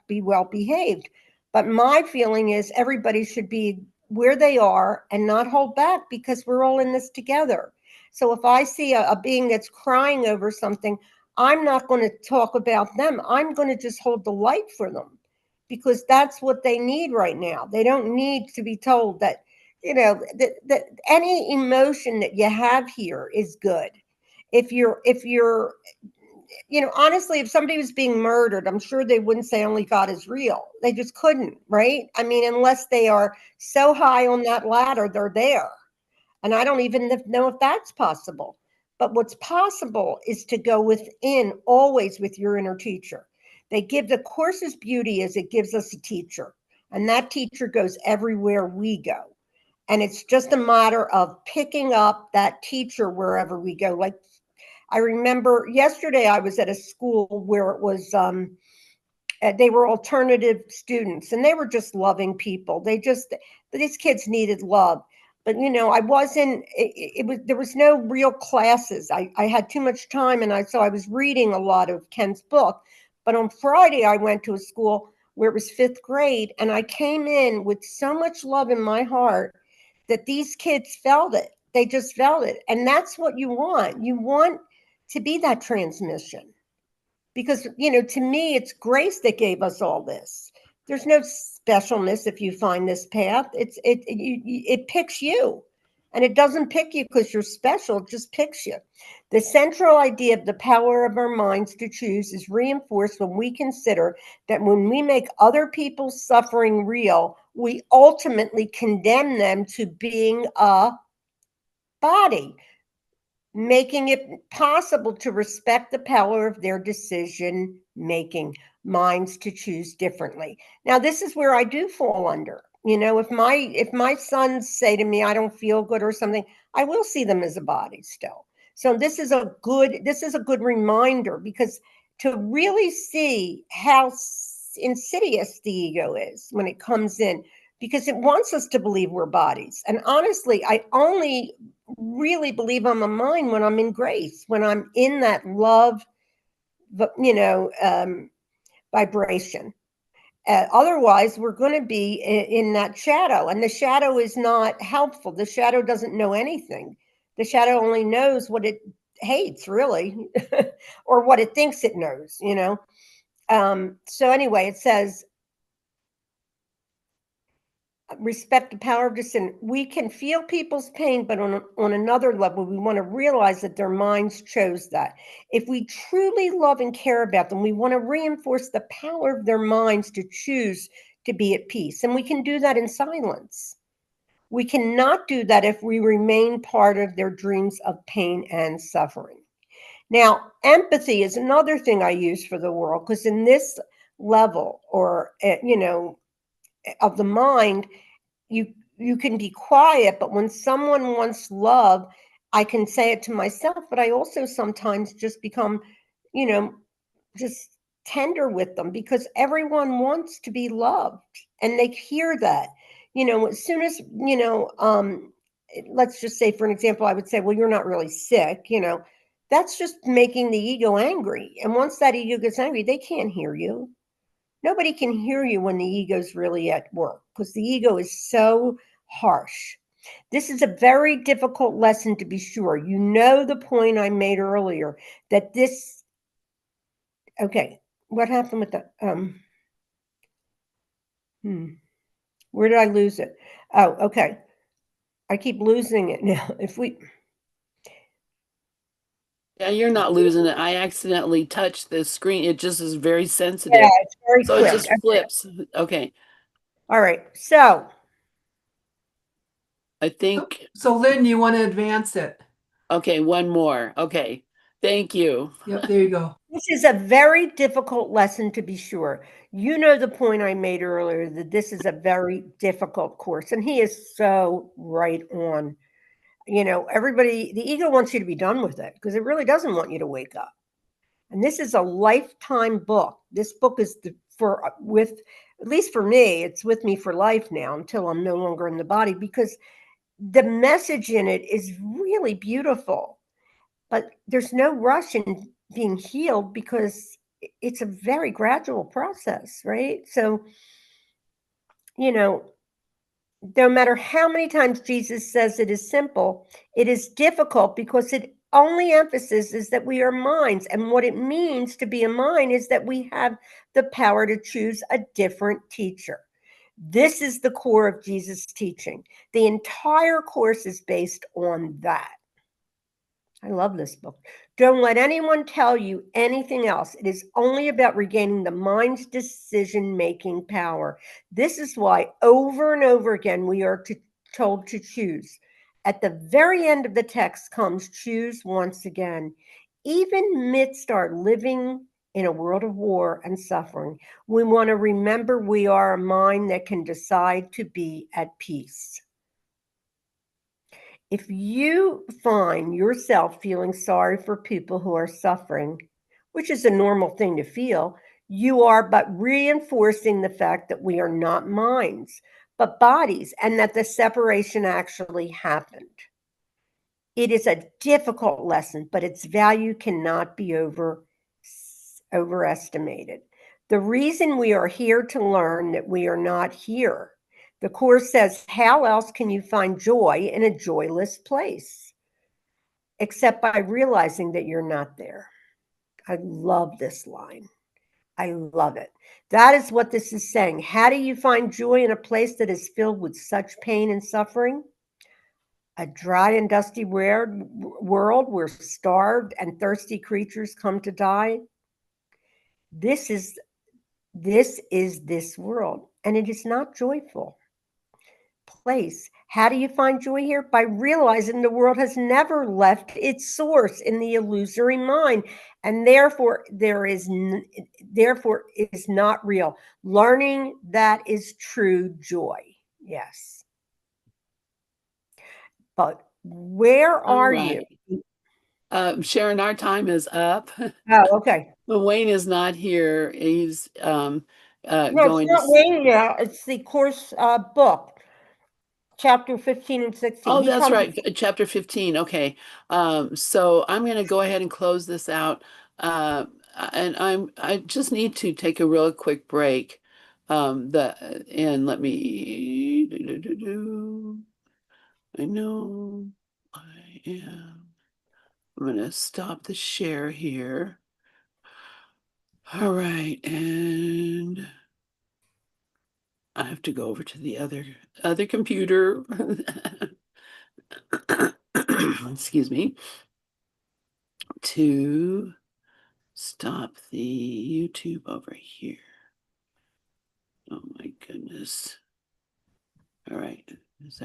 be well behaved. But my feeling is everybody should be where they are and not hold back, because we're all in this together. So if I see a being that's crying over something, I'm not going to talk about them. I'm going to just hold the light for them, because that's what they need right now. They don't need to be told that, that any emotion that you have here is good. If you're, honestly, if somebody was being murdered, I'm sure they wouldn't say only God is real. They just couldn't, right? I mean, unless they are so high on that ladder, they're there. And I don't even know if that's possible. But what's possible is to go within, always with your inner teacher. They give the course's beauty is it gives us a teacher. And that teacher goes everywhere we go. And it's just a matter of picking up that teacher wherever we go. Like, I remember yesterday I was at a school where it was, they were alternative students, and they were just loving people. These kids needed love. But, I wasn't, there was no real classes. I had too much time, and so I was reading a lot of Ken's book. But on Friday, I went to a school where it was 5th grade, and I came in with so much love in my heart that these kids felt it. They just felt it. And that's what you want. You want to be that transmission, because, to me, it's grace that gave us all this. There's no specialness if you find this path. It picks you, and it doesn't pick you because you're special. It just picks you. The central idea of the power of our minds to choose is reinforced when we consider that when we make other people's suffering real, we ultimately condemn them to being a body, making it possible to respect the power of their decision making minds to choose differently. Now, this is where I do fall under. If my sons say to me, I don't feel good or something, I will see them as a body still. So this is a good reminder, because to really see how insidious the ego is when it comes in, because it wants us to believe we're bodies. And honestly, I only really believe I'm a mind when I'm in grace, when I'm in that love, vibration. Otherwise, we're going to be in that shadow, and the shadow is not helpful. The shadow doesn't know anything. The shadow only knows what it hates, really, or what it thinks it knows. So anyway, it says, respect the power of decision. We can feel people's pain, but on another level, we want to realize that their minds chose that. If we truly love and care about them, we want to reinforce the power of their minds to choose to be at peace. And we can do that in silence. We cannot do that if we remain part of their dreams of pain and suffering. Now, empathy is another thing I use for the world, because in this level, or, of the mind, you can be quiet, but when someone wants love, I can say it to myself, but I also sometimes just become, just tender with them, because everyone wants to be loved, and they hear that. As soon as, let's just say, for an example, I would say, well, you're not really sick, that's just making the ego angry. And once that ego gets angry, they can't hear you. Nobody can hear you when the ego's really at work, because the ego is so harsh. This is a very difficult lesson, to be sure. You know the point I made earlier, that this, okay, what happened with the, where did I lose it? Oh, okay. I keep losing it now. Yeah, you're not losing it. I accidentally touched the screen. It just is very Yeah, sensitive. it's very So quick. it just Okay. flips. Okay. All right. So, I think, So Lynn, you want to advance it? okay, one more. Okay. Thank you. Yep, there you go. this is a very difficult lesson, to be sure. You know the point I made earlier, that this is a very difficult course, and he is so right on. Everybody, the ego wants you to be done with it, because it really doesn't want you to wake up. And this is a lifetime book. This book is at least for me, it's with me for life now, until I'm no longer in the body, because the message in it is really beautiful. But there's no rush in being healed, because it's a very gradual process, right? So, no matter how many times Jesus says it is simple, it is difficult because it only emphasizes that we are minds. And what it means to be a mind is that we have the power to choose a different teacher. This is the core of Jesus' teaching. The entire course is based on that. I love this book. Don't let anyone tell you anything else. It is only about regaining the mind's decision-making power. This is why over and over again we are told to choose. At the very end of the text comes choose once again. Even amidst our living in a world of war and suffering, we want to remember we are a mind that can decide to be at peace. If you find yourself feeling sorry for people who are suffering, which is a normal thing to feel, you are but reinforcing the fact that we are not minds, but bodies, and that the separation actually happened. It is a difficult lesson, but its value cannot be overestimated. The reason we are here to learn that we are not here. The Course says, how else can you find joy in a joyless place? Except by realizing that you're not there. I love this line. I love it. That is what this is saying. How do you find joy in a place that is filled with such pain and suffering? A dry and dusty world where starved and thirsty creatures come to die? This is this world, and it is not joyful place. How do you find joy here? By realizing the world has never left its source in the illusory mind, and therefore it is not real. Learning that is true joy. Yes. But where are you? Sharon, our time is up. Oh, okay. But Wayne is not here. He's No, going it's not to. Wayne now. It's the Course book. Chapter 15 and 16. Oh, He that's comes. right. Chapter 15. Okay. So I'm going to go ahead and close this out. And I just need to take a real quick break. And let me I know I am. I'm going to stop the share here. All right, and I have to go over to the other computer. Excuse me. To stop the YouTube over here. Oh my goodness. All right. Is that